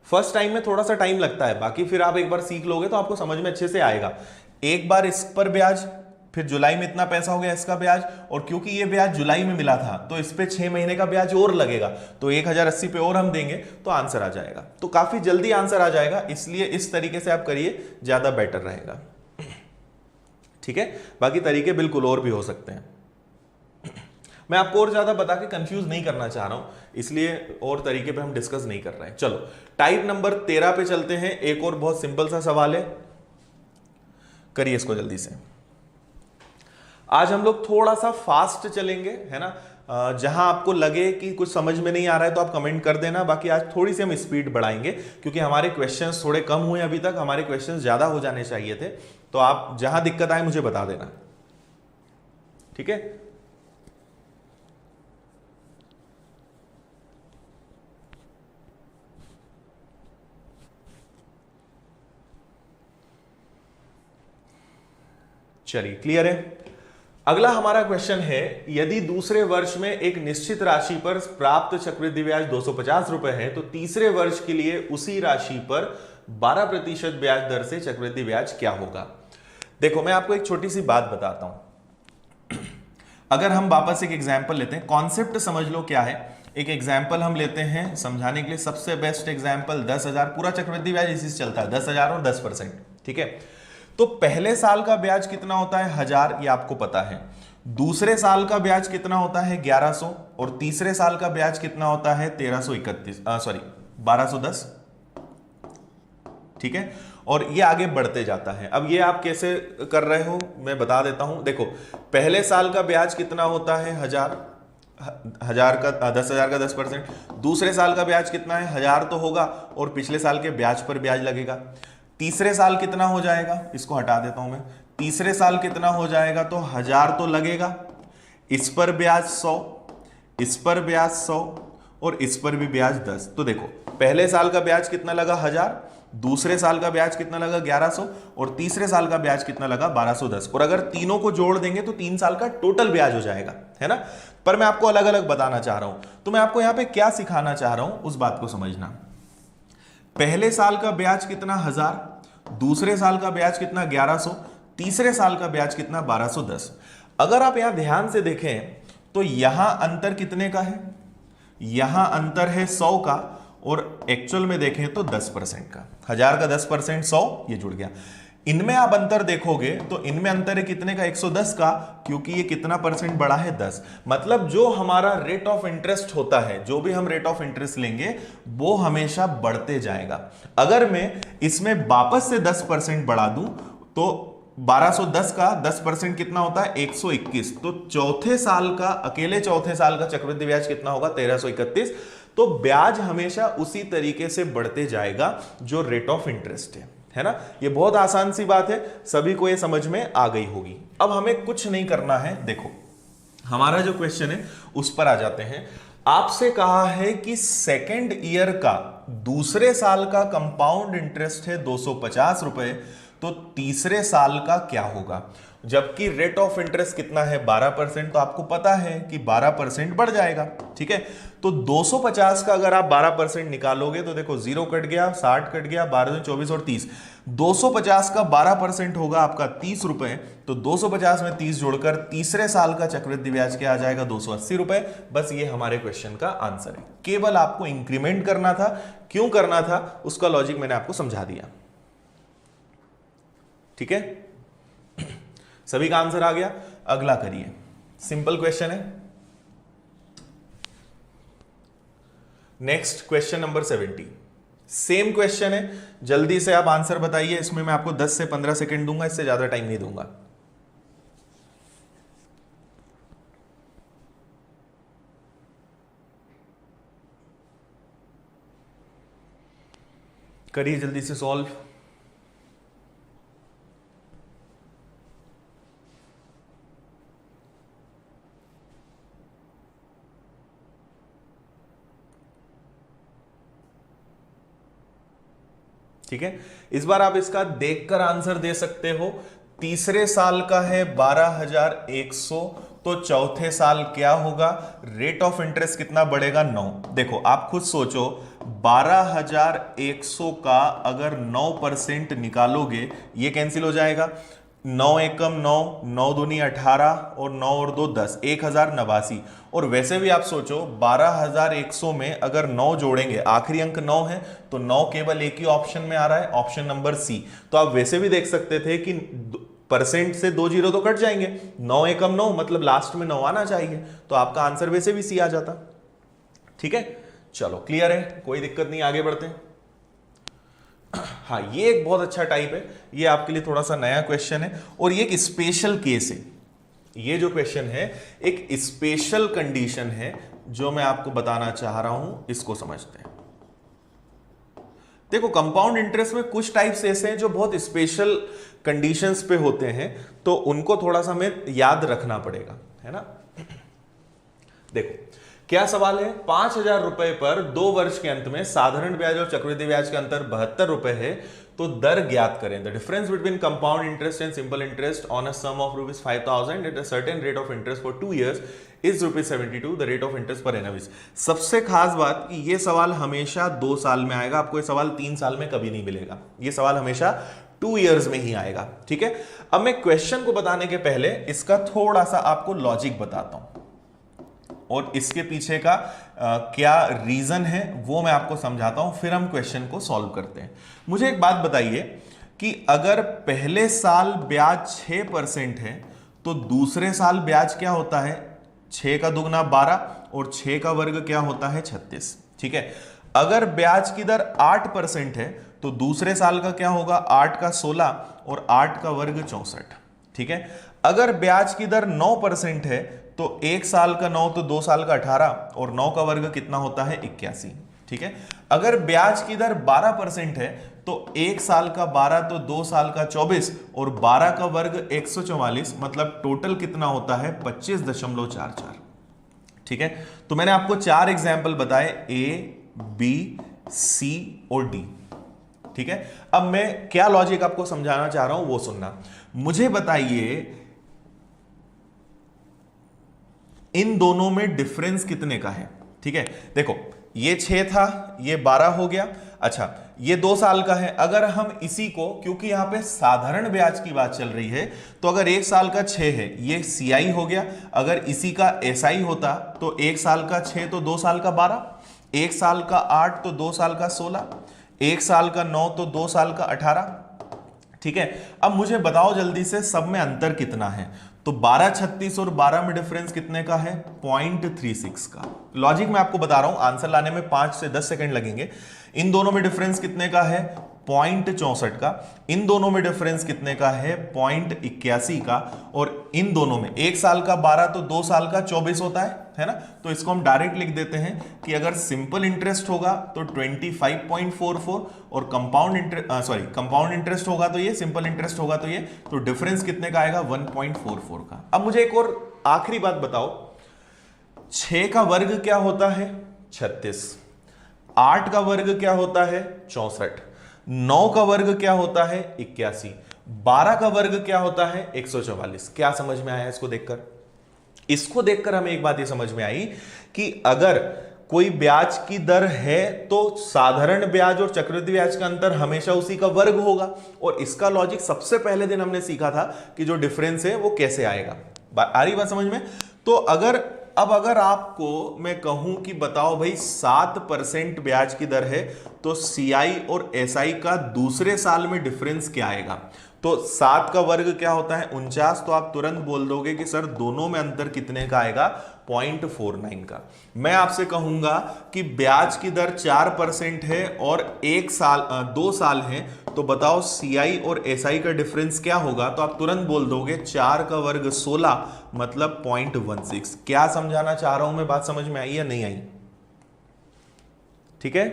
फर्स्ट टाइम में थोड़ा सा टाइम लगता है, बाकी फिर आप एक बार सीख लोगे तो आपको समझ में अच्छे से आएगा। एक बार इस पर ब्याज, फिर जुलाई में इतना पैसा हो गया इसका ब्याज, और क्योंकि ये ब्याज जुलाई में मिला था तो इस पे 6 महीने का ब्याज और लगेगा, तो 1080 पे और हम देंगे तो आंसर आ जाएगा। तो काफी जल्दी आंसर आ जाएगा, इसलिए इस तरीके से आप करिए, ज्यादा बेटर रहेगा, ठीक है। बाकी तरीके बिल्कुल और भी हो सकते हैं, मैं आपको और ज्यादा बता के कंफ्यूज नहीं करना चाह रहा हूं, इसलिए और तरीके पे हम डिस्कस नहीं कर रहे हैं। चलो टाइप नंबर 13 पे चलते हैं। एक और बहुत सिंपल सा सवाल है, करिए इसको जल्दी से। आज हम लोग थोड़ा सा फास्ट चलेंगे, है ना, जहां आपको लगे कि कुछ समझ में नहीं आ रहा है तो आप कमेंट कर देना, बाकी आज थोड़ी सी हम स्पीड बढ़ाएंगे क्योंकि हमारे क्वेश्चंस थोड़े कम हुए अभी तक, हमारे क्वेश्चंस ज्यादा हो जाने चाहिए थे। तो आप जहां दिक्कत आए मुझे बता देना, ठीक है। चलिए क्लियर है। अगला हमारा क्वेश्चन है, यदि दूसरे वर्ष में एक निश्चित राशि पर प्राप्त चक्रवृद्धि ब्याज 250 रुपए है तो तीसरे वर्ष के लिए उसी राशि पर 12% ब्याज दर से चक्रवृद्धि ब्याज क्या होगा। देखो मैं आपको एक छोटी सी बात बताता हूं। अगर हम वापस एक एग्जाम्पल लेते हैं, कॉन्सेप्ट समझ लो क्या है। एक एग्जाम्पल हम लेते हैं समझाने के लिए, सबसे बेस्ट एग्जाम्पल 10,000, पूरा चक्रवृद्धि ब्याज इसी से चलता है, 10,000 और 10%, ठीक है। तो पहले साल का ब्याज कितना होता है 1000, ये आपको पता है। दूसरे साल का ब्याज कितना होता है 1100, और तीसरे साल का ब्याज कितना होता है 1210, ठीक है। और ये आगे बढ़ते जाता है। अब ये आप कैसे कर रहे हो मैं बता देता हूं। देखो पहले साल का ब्याज कितना होता है 1000 का 10,000 का 10%, दूसरे साल का ब्याज कितना है 1000 तो होगा, और पिछले साल के ब्याज पर ब्याज लगेगा। तीसरे साल कितना हो जाएगा, इसको हटा देता हूं मैं, तीसरे साल कितना हो जाएगा, तो 1000 तो लगेगा, इस पर ब्याज 100, इस पर ब्याज 100, और इस पर भी ब्याज 10। तो देखो पहले साल का ब्याज कितना लगा 1000, दूसरे साल का ब्याज कितना लगा 1100, और तीसरे साल का ब्याज कितना लगा 1210। और अगर तीनों को जोड़ देंगे तो 3 साल का टोटल ब्याज हो जाएगा, है ना। पर मैं आपको अलग अलग बताना चाह रहा हूं, तो मैं आपको यहां पे क्या सिखाना चाह रहा हूं उस बात को समझना। पहले साल का ब्याज कितना 1000, दूसरे साल का ब्याज कितना 1100, तीसरे साल का ब्याज कितना 1210। अगर आप यहां ध्यान से देखें तो यहां अंतर कितने का है, यहां अंतर है 100 का, और एक्चुअल में देखें तो 10% का। 1000 का 10% 100, ये जुड़ गया। इनमें आप अंतर देखोगे तो इनमें अंतर है कितने का 110 का, क्योंकि ये कितना परसेंट बढ़ा है 10। मतलब जो हमारा रेट ऑफ इंटरेस्ट होता है, जो भी हम रेट ऑफ इंटरेस्ट लेंगे वो हमेशा बढ़ते जाएगा। अगर मैं इसमें वापस से 10% बढ़ा दूं तो 1210 का 10% कितना होता है 121। तो चौथे साल का, अकेले चौथे साल का चक्रवृद्धि ब्याज कितना होगा 1331। तो ब्याज हमेशा उसी तरीके से बढ़ते जाएगा जो रेट ऑफ इंटरेस्ट है ना। ये बहुत आसान सी बात है, सभी को ये समझ में आ गई होगी। अब हमें कुछ नहीं करना है, देखो हमारा जो क्वेश्चन है उस पर आ जाते हैं। आपसे कहा है कि सेकेंड ईयर का दूसरे साल का कंपाउंड इंटरेस्ट है 250 रुपए, तो तीसरे साल का क्या होगा। जबकि रेट ऑफ इंटरेस्ट कितना है 12%, तो आपको पता है कि 12% बढ़ जाएगा। ठीक है, तो 250 का अगर आप 12% निकालोगे तो देखो 0 कट गया, 60 कट गया, 12 24 और 30, 250 का 12% होगा आपका 30 रुपए। तो 250 में 30 जोड़कर तीसरे साल का चक्रवृद्धि ब्याज क्या आ जाएगा 280 रुपए। बस ये हमारे क्वेश्चन का आंसर है। केवल आपको इंक्रीमेंट करना था, क्यों करना था उसका लॉजिक मैंने आपको समझा दिया। ठीक है, सभी का आंसर आ गया। अगला करिए, सिंपल क्वेश्चन है। Next question number 70, same question है। जल्दी से आप आंसर बताइए, इसमें मैं आपको 10 से 15 सेकंड दूंगा, इससे ज्यादा टाइम नहीं दूंगा। करिए जल्दी से सॉल्व। ठीक है, इस बार आप इसका देखकर आंसर दे सकते हो। तीसरे साल का है 12,100, तो चौथे साल क्या होगा, रेट ऑफ इंटरेस्ट कितना बढ़ेगा 9। देखो आप खुद सोचो, 12,100 का अगर 9% निकालोगे ये कैंसिल हो जाएगा। 9 एकम 9, 9 दूनी 18 और 9 और 2 10, 1089। और वैसे भी आप सोचो 12,100 में अगर 9 जोड़ेंगे, आखिरी अंक 9 है, तो 9 केवल एक ही ऑप्शन में आ रहा है, ऑप्शन नंबर सी। तो आप वैसे भी देख सकते थे कि परसेंट से 2 जीरो तो कट जाएंगे, 9 एकम 9 मतलब लास्ट में 9 आना चाहिए, तो आपका आंसर वैसे भी सी आ जाता। ठीक है, चलो क्लियर है, कोई दिक्कत नहीं, आगे बढ़ते हैं। हाँ, ये एक बहुत अच्छा टाइप है, ये आपके लिए थोड़ा सा नया क्वेश्चन है और ये एक स्पेशल केस है। ये जो क्वेश्चन है एक स्पेशल कंडीशन है जो मैं आपको बताना चाह रहा हूं, इसको समझते हैं। देखो कंपाउंड इंटरेस्ट में कुछ टाइप्स ऐसे हैं जो बहुत स्पेशल कंडीशंस पे होते हैं, तो उनको थोड़ा सा हमें याद रखना पड़ेगा, है ना। देखो क्या सवाल है, 5,000 रुपए पर 2 वर्ष के अंत में साधारण ब्याज और चक्रवृद्धि ब्याज का अंतर 72 रुपए है, तो दर ज्ञात करें। The difference between compound interest and simple interest on a sum of ₹5,000 at a certain rate of interest for 2 years is ₹72, the rate of interest per annum is. सबसे खास बात कि ये सवाल हमेशा 2 साल में आएगा, आपको ये सवाल 3 साल में कभी नहीं मिलेगा, ये सवाल हमेशा 2 years में ही आएगा। ठीक है, अब मैं क्वेश्चन को बताने के पहले इसका थोड़ा सा आपको लॉजिक बताता हूं और इसके पीछे का क्या रीजन है वो मैं आपको समझाता हूं, फिर हम क्वेश्चन को सॉल्व करते हैं। मुझे एक बात बताइए कि अगर पहले साल ब्याज 6% है तो दूसरे साल ब्याज क्या होता है, 6 का दुगना 12 और 6 का वर्ग क्या होता है 36। ठीक है, अगर ब्याज की दर 8% है तो दूसरे साल का क्या होगा, 8 का 16 और 8 का वर्ग 64। ठीक है, अगर ब्याज की दर 9% है तो 1 साल का 9 तो 2 साल का 18 और 9 का वर्ग कितना होता है 81। ठीक है, अगर ब्याज की दर 12% है तो 1 साल का 12 तो 2 साल का 24 और 12 का वर्ग 144, मतलब टोटल कितना होता है 25.44। ठीक है, तो मैंने आपको 4 एग्जाम्पल बताए, ए बी सी और डी। ठीक है, अब मैं क्या लॉजिक आपको समझाना चाह रहा हूं वो सुनना। मुझे बताइए इन दोनों में डिफरेंस कितने का है। ठीक है, देखो ये 6 था, ये 12 हो गया। अच्छा, ये 2 साल का है। अगर हम इसी को, क्योंकि यहां पे साधारण ब्याज की बात चल रही है, तो अगर 1 साल का 6 है ये सीआई हो गया, अगर इसी का एसआई होता तो 1 साल का 6 तो 2 साल का 12, 1 साल का 8 तो 2 साल का 16, 1 साल का 9 तो 2 साल का 18। ठीक है, अब मुझे बताओ जल्दी से सब में अंतर कितना है। तो 12, 36 और 12 में डिफरेंस कितने का है 0.36 का। लॉजिक मैं आपको बता रहा हूं, आंसर लाने में 5 से 10 सेकंड लगेंगे। इन दोनों में डिफरेंस कितने का है 0.64 का। इन दोनों में डिफरेंस कितने का है? 0.81 का। और इन दोनों में 1 साल का 12 तो 2 साल का 24 होता है ना। तो इसको हम डायरेक्ट लिख देते हैं कि अगर सिंपल इंटरेस्ट होगा तो 25.44 और कंपाउंड इंटरेस्ट होगा तो ये, सिंपल इंटरेस्ट होगा तो ये, तो डिफरेंस कितने का आएगा? 1.44 का। अब मुझे एक और आखिरी बात बताओ, 6 का वर्ग क्या होता है? 36। 8 का वर्ग क्या होता है? 64। 9 का वर्ग क्या होता है? 81। 12 का वर्ग क्या होता है? 144। क्या समझ में आया इसको देखकर? इसको देखकर हमें एक बात ये समझ में आई कि अगर कोई ब्याज की दर है तो साधारण ब्याज और चक्रवृद्धि ब्याज का अंतर हमेशा उसी का वर्ग होगा। और इसका लॉजिक सबसे पहले दिन हमने सीखा था कि जो डिफरेंस है वो कैसे आएगा। आ रही बात समझ में? तो अगर आपको मैं कहूं कि बताओ भाई 7% ब्याज की दर है तो CI और SI का दूसरे साल में डिफरेंस क्या आएगा? तो 7 का वर्ग क्या होता है? 49। तो आप तुरंत बोल दोगे कि सर दोनों में अंतर कितने का आएगा? 0.49 का। मैं आपसे कहूंगा कि ब्याज की दर 4% है और 2 साल है, तो बताओ CI और SI का डिफरेंस क्या होगा? तो आप तुरंत बोल दोगे 4 का वर्ग 16 मतलब 0.16। क्या समझाना चाह रहा हूं मैं? बात समझ में आई या नहीं आई? ठीक है,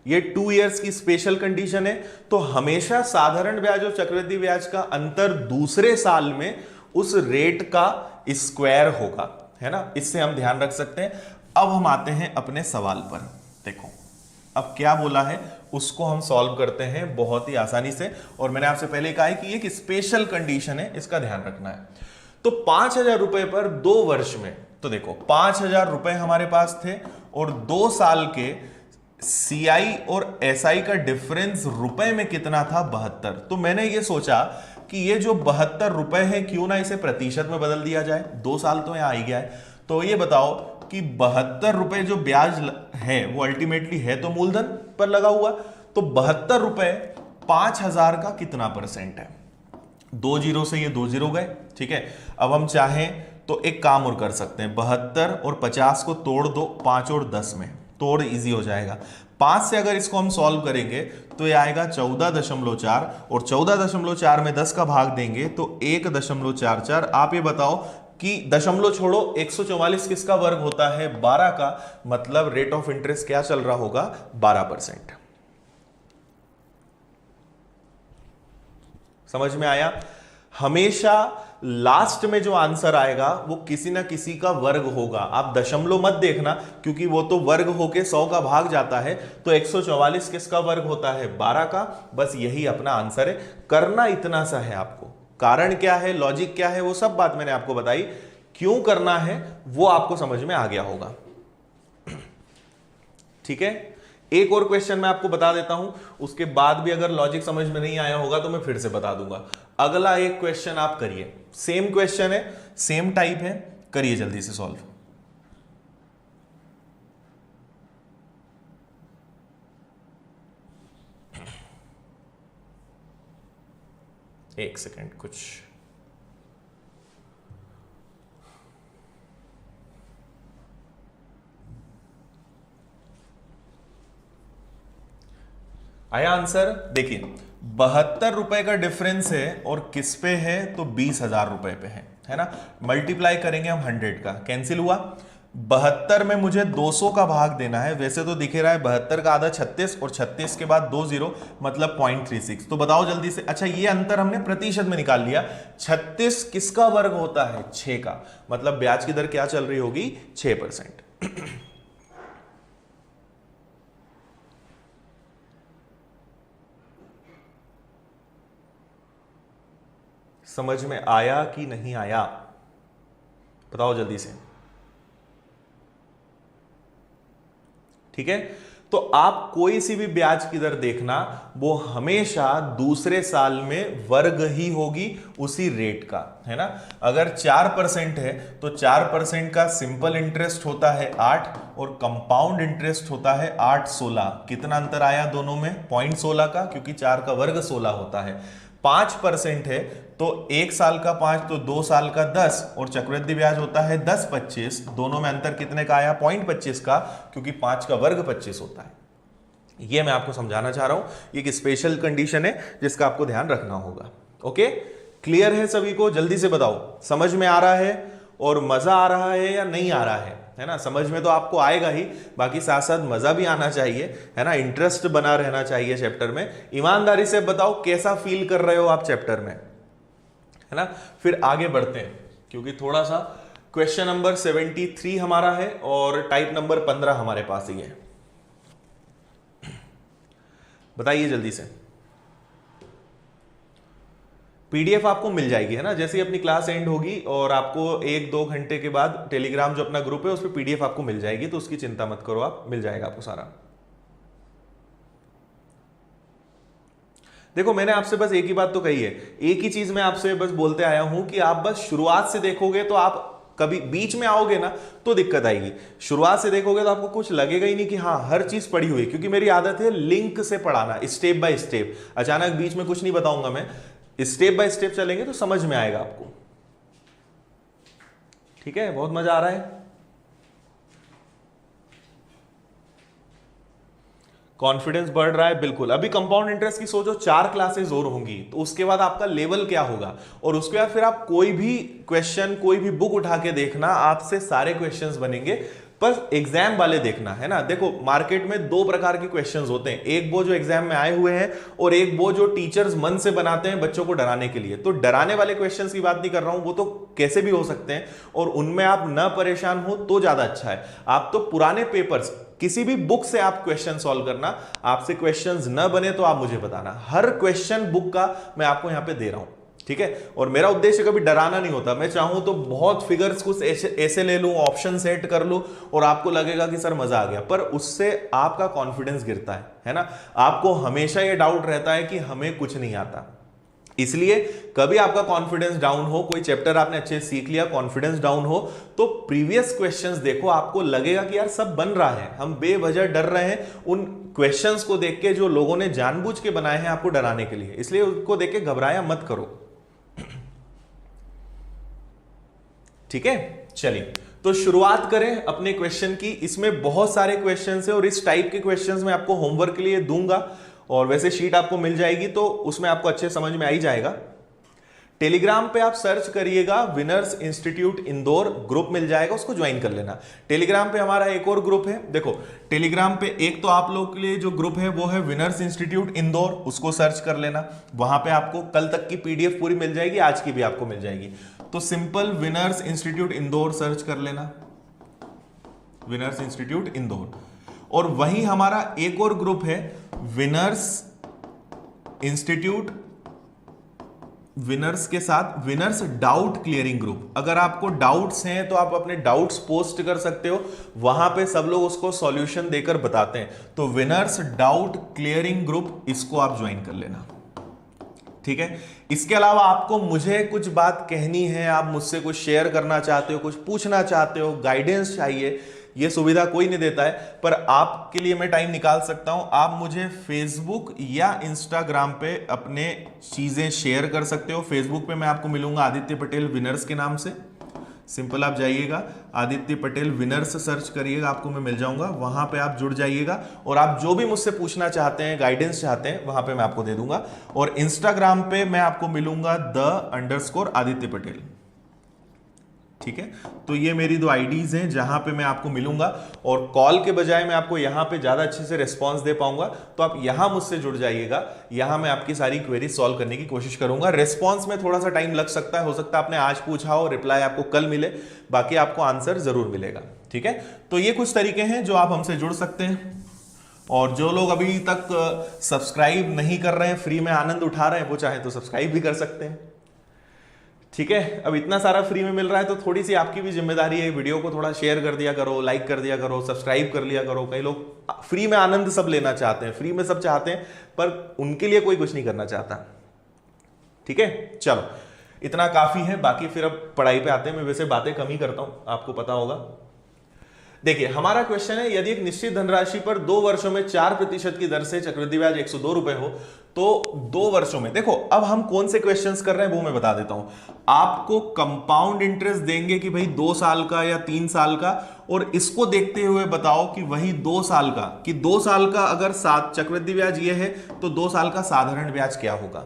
ये 2 इयर्स की स्पेशल कंडीशन है। तो हमेशा साधारण ब्याज और चक्रवृद्धि ब्याज का अंतर दूसरे साल में उस रेट का स्क्वायर होगा, है ना। इससे हम ध्यान रख सकते हैं। अब हम आते हैं अपने सवाल पर। देखो अब क्या बोला है उसको हम सॉल्व करते हैं बहुत ही आसानी से। और मैंने आपसे पहले कहा है कि एक स्पेशल कंडीशन है, इसका ध्यान रखना है। तो 5,000 रुपए पर 2 वर्ष में, तो देखो 5,000 रुपए हमारे पास थे और 2 साल के CI और SI का डिफरेंस रुपए में कितना था? 72। तो मैंने ये सोचा कि ये जो 72 रुपए है क्यों ना इसे प्रतिशत में बदल दिया जाए। 2 साल तो यहां आ ही गया है। तो ये बताओ कि 72 रुपए जो ब्याज है वो अल्टीमेटली है तो मूलधन पर लगा हुआ। तो 72 रुपए 5,000 का कितना परसेंट है? 2 जीरो से ये 2 जीरो गए। ठीक है, अब हम चाहें तो एक काम और कर सकते हैं, 72 और 50 को तोड़ दो 5 और 10 में, तोड़ इजी हो जाएगा। 5 से अगर इसको हम सॉल्व करेंगे तो ये आएगा 14.4 और 14.4 में 10 का भाग देंगे तो 1.44। आप ये बताओ कि दशमलव छोड़ो 144 किसका वर्ग होता है? 12 का। मतलब रेट ऑफ इंटरेस्ट क्या चल रहा होगा? 12%। समझ में आया? हमेशा लास्ट में जो आंसर आएगा वो किसी ना किसी का वर्ग होगा। आप दशमलव मत देखना क्योंकि वो तो वर्ग होके 100 का भाग जाता है। तो 144 किसका वर्ग होता है? 12 का। बस यही अपना आंसर है। करना इतना सा है आपको। कारण क्या है, लॉजिक क्या है, वो सब बात मैंने आपको बताई। क्यों करना है वो आपको समझ में आ गया होगा। ठीक है, एक और क्वेश्चन मैं आपको बता देता हूं, उसके बाद भी अगर लॉजिक समझ में नहीं आया होगा तो मैं फिर से बता दूंगा। अगला एक क्वेश्चन आप करिए, सेम क्वेश्चन है, सेम टाइप है, करिए जल्दी से सॉल्व। एक सेकेंड, कुछ आया आंसर? देखिए 72 रुपए का डिफरेंस है और किस पे है? तो 20,000 रुपए पे है ना। मल्टीप्लाई करेंगे हम 100 का, कैंसिल हुआ। 72 में मुझे 200 का भाग देना है। वैसे तो दिखे रहा है 72 का आधा 36 और 36 के बाद 2 जीरो मतलब 0.36। तो बताओ जल्दी से। अच्छा, ये अंतर हमने प्रतिशत में निकाल लिया। 36 किसका वर्ग होता है? 6 का। मतलब ब्याज की दर क्या चल रही होगी? 6%। समझ में आया कि नहीं आया? बताओ जल्दी से। ठीक है, तो आप कोई सी भी ब्याज की दर देखना, वो हमेशा दूसरे साल में वर्ग ही होगी उसी रेट का, है ना। अगर 4% है तो 4% का सिंपल इंटरेस्ट होता है 8 और कंपाउंड इंटरेस्ट होता है 8 16। कितना अंतर आया दोनों में? 0.16 का, क्योंकि 4 का वर्ग 16 होता है। 5% है तो 1 साल का 5 तो 2 साल का 10 और चक्रवृद्धि ब्याज होता है 10 25। दोनों में अंतर कितने का आया? 0.25 का, क्योंकि 5 का वर्ग 25 होता है। ये मैं आपको समझाना चाह रहा हूं, ये एक स्पेशल कंडीशन है जिसका आपको ध्यान रखना होगा। ओके, क्लियर है सभी को? जल्दी से बताओ, समझ में आ रहा है और मजा आ रहा है या नहीं आ रहा है ना? समझ में तो आपको आएगा ही, बाकी साथ साथ मजा भी आना चाहिए, है ना? इंटरेस्ट बना रहना चाहिए चैप्टर में। ईमानदारी से बताओ कैसा फील कर रहे हो आप चैप्टर में, है ना? फिर आगे बढ़ते हैं, क्योंकि थोड़ा सा क्वेश्चन नंबर 73 हमारा है और टाइप नंबर 15 हमारे पास ही है। बताइए जल्दी से। पीडीएफ आपको मिल जाएगी, है ना? जैसे ही अपनी क्लास एंड होगी और आपको 1-2 घंटे के बाद टेलीग्राम जो अपना ग्रुप है उस पर पीडीएफ आपको मिल जाएगी, तो उसकी चिंता मत करो आप, मिल जाएगा आपको सारा। देखो मैंने आपसे बस एक ही बात तो कही है, एक ही चीज मैं आपसे बस बोलते आया हूं कि आप बस शुरुआत से देखोगे तो आप कभी बीच में आओगे ना तो दिक्कत आएगी। शुरुआत से देखोगे तो आपको कुछ लगेगा ही नहीं कि हाँ हर चीज पढ़ी हुई, क्योंकि मेरी आदत है लिंक से पढ़ाना, स्टेप बाय स्टेप। अचानक बीच में कुछ नहीं बताऊंगा मैं, स्टेप बाय स्टेप चलेंगे तो समझ में आएगा आपको। ठीक है, बहुत मजा आ रहा है? कॉन्फिडेंस बढ़ रहा है, बिल्कुल। अभी कंपाउंड इंटरेस्ट की सोचो 4 क्लासेस और होंगी, तो उसके बाद आपका लेवल क्या होगा, और उसके बाद फिर आप कोई भी क्वेश्चन, कोई भी बुक उठा के देखना, आपसे सारे क्वेश्चंस बनेंगे, बस एग्जाम वाले देखना, है ना? देखो मार्केट में 2 प्रकार के क्वेश्चंस होते हैं, एक वो जो एग्जाम में आए हुए हैं और एक वो जो टीचर्स मन से बनाते हैं बच्चों को डराने के लिए। तो डराने वाले क्वेश्चंस की बात नहीं कर रहा हूं, वो तो कैसे भी हो सकते हैं और उनमें आप न परेशान हो तो ज्यादा अच्छा है। आप तो पुराने पेपर्स किसी भी बुक से आप क्वेश्चन सॉल्व करना, आपसे क्वेश्चंस न बने तो आप मुझे बताना। हर क्वेश्चन बुक का मैं आपको यहां पे दे रहा हूं, ठीक है? और मेरा उद्देश्य कभी डराना नहीं होता, मैं चाहूं तो बहुत फिगर्स कुछ ऐसे ले लूं, ऑप्शन सेट कर लूं और आपको लगेगा कि सर मजा आ गया, पर उससे आपका कॉन्फिडेंस गिरता है ना? आपको हमेशा यह डाउट रहता है कि हमें कुछ नहीं आता। इसलिए कभी आपका कॉन्फिडेंस डाउन हो, कोई चैप्टर आपने अच्छे से सीख लिया, कॉन्फिडेंस डाउन हो, तो प्रीवियस क्वेश्चंस देखो, आपको लगेगा कि यार सब बन रहा है, हम बेवजह डर रहे हैं उन क्वेश्चंस को देख के जो लोगों ने जानबूझ के बनाए हैं आपको डराने के लिए, इसलिए उनको देख के घबराया मत करो। ठीक है, चलिए तो शुरुआत करें अपने क्वेश्चन की। इसमें बहुत सारे क्वेश्चंस हैं और इस टाइप के क्वेश्चंस मैं आपको होमवर्क के लिए दूंगा, और वैसे शीट आपको मिल जाएगी तो उसमें आपको अच्छे समझ में आ ही जाएगा। टेलीग्राम पे आप सर्च करिएगा विनर्स इंस्टीट्यूट इंदौर, ग्रुप मिल जाएगा, उसको ज्वाइन कर लेना। टेलीग्राम पे हमारा एक और ग्रुप है, देखो टेलीग्राम पे एक तो आप लोग के लिए जो ग्रुप है वो है विनर्स इंस्टीट्यूट इंदौर, उसको सर्च कर लेना। वहां पे आपको कल तक की पीडीएफ पूरी मिल जाएगी, आज की भी आपको मिल जाएगी। तो simple winners institute Indore search कर लेना, विनर्स इंस्टीट्यूट इंदौर। और वहीं हमारा एक और ग्रुप है विनर्स इंस्टीट्यूट, विनर्स के साथ विनर्स डाउट क्लियरिंग ग्रुप। अगर आपको डाउट्स हैं तो आप अपने डाउट्स पोस्ट कर सकते हो, वहां पे सब लोग उसको सॉल्यूशन देकर बताते हैं। तो विनर्स डाउट क्लियरिंग ग्रुप, इसको आप ज्वाइन कर लेना, ठीक है? इसके अलावा आपको मुझे कुछ बात कहनी है, आप मुझसे कुछ शेयर करना चाहते हो, कुछ पूछना चाहते हो, गाइडेंस चाहिए, ये सुविधा कोई नहीं देता है, पर आपके लिए मैं टाइम निकाल सकता हूं। आप मुझे फेसबुक या इंस्टाग्राम पे अपने चीजें शेयर कर सकते हो। फेसबुक पे मैं आपको मिलूंगा आदित्य पटेल विनर्स के नाम से, सिंपल आप जाइएगा आदित्य पटेल विनर्स सर्च करिएगा, आपको मैं मिल जाऊंगा, वहां पे आप जुड़ जाइएगा और आप जो भी मुझसे पूछना चाहते हैं, गाइडेंस चाहते हैं, वहां पे मैं आपको दे दूंगा। और इंस्टाग्राम पे मैं आपको मिलूंगा _आदित्य पटेल, ठीक है? तो ये मेरी 2 आईडीज हैं जहां पे मैं आपको मिलूंगा, और कॉल के बजाय मैं आपको यहां पे ज्यादा अच्छे से रिस्पांस दे पाऊंगा, तो आप यहां मुझसे जुड़ जाइएगा, यहां मैं आपकी सारी क्वेरी सॉल्व करने की कोशिश करूंगा। रिस्पांस में थोड़ा सा टाइम लग सकता है, हो सकता है आपने आज पूछा हो, रिप्लाई आपको कल मिले, बाकी आपको आंसर जरूर मिलेगा, ठीक है? तो ये कुछ तरीके हैं जो आप हमसे जुड़ सकते हैं। और जो लोग अभी तक सब्सक्राइब नहीं कर रहे हैं, फ्री में आनंद उठा रहे हैं, वो चाहे तो सब्सक्राइब भी कर सकते हैं, ठीक है? अब इतना सारा फ्री में मिल रहा है तो थोड़ी सी आपकी भी जिम्मेदारी है, वीडियो को थोड़ा शेयर कर दिया करो, लाइक कर दिया करो, सब्सक्राइब कर लिया करो। कई लोग फ्री में आनंद सब लेना चाहते हैं, फ्री में सब चाहते हैं, पर उनके लिए कोई कुछ नहीं करना चाहता, ठीक है? चलो इतना काफी है, बाकी फिर अब पढ़ाई पे आते हैं। मैं वैसे बातें कम ही करता हूं, आपको पता होगा। देखिए हमारा क्वेश्चन है, यदि एक निश्चित धनराशि पर 2 वर्षों में 4% की दर से चक्रवृद्धि ब्याज 102 रुपए हो, तो 2 वर्षों में, देखो अब हम कौन से क्वेश्चंस कर रहे हैं वो मैं बता देता हूं। आपको कंपाउंड इंटरेस्ट देंगे कि भाई 2 साल का या 3 साल का, और इसको देखते हुए बताओ कि वही 2 साल का, कि 2 साल का अगर चक्रवृद्धि ब्याज ये है तो 2 साल का साधारण ब्याज क्या होगा।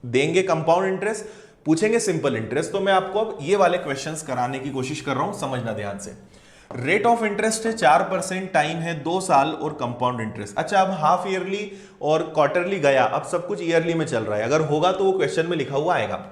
देंगे कंपाउंड इंटरेस्ट, पूछेंगे सिंपल इंटरेस्ट। तो मैं आपको अब ये वाले क्वेश्चंस कराने की कोशिश कर रहा हूं, समझना ध्यान से। रेट ऑफ इंटरेस्ट है 4%, टाइम है 2 साल और कंपाउंड इंटरेस्ट। अच्छा, अब हाफ ईयरली और क्वार्टरली गया, अब सब कुछ ईयरली में चल रहा है। अगर होगा तो वो क्वेश्चन में लिखा हुआ आएगा,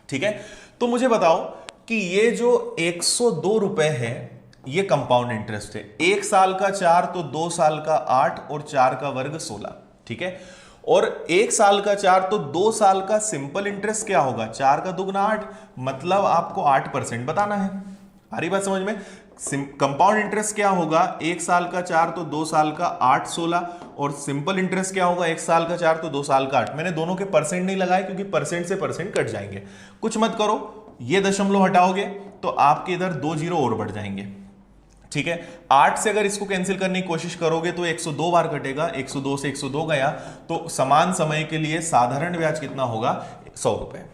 ठीक है। तो मुझे बताओ कि ये जो 102 रुपए है ये कंपाउंड इंटरेस्ट है। 1 साल का 4 तो 2 साल का 8 और 4 का वर्ग 16, ठीक है। और 1 साल का 4 तो 2 साल का सिंपल इंटरेस्ट क्या होगा, 4 का दुगना 8, मतलब आपको 8% बताना है। आ रही बात समझ में। कंपाउंड इंटरेस्ट क्या होगा, 1 साल का 4 तो 2 साल का 8 16, और सिंपल इंटरेस्ट क्या होगा, 1 साल का 4 तो 2 साल का 8। मैंने दोनों के परसेंट नहीं लगाए क्योंकि परसेंट से परसेंट कट जाएंगे। कुछ मत करो, ये दशमलव हटाओगे तो आपके इधर 2 जीरो और बढ़ जाएंगे, ठीक है। 8 से अगर इसको कैंसिल करने की कोशिश करोगे तो 102 बार कटेगा, 102 से 102 गया, तो समान समय के लिए साधारण ब्याज कितना होगा, 100 रुपए।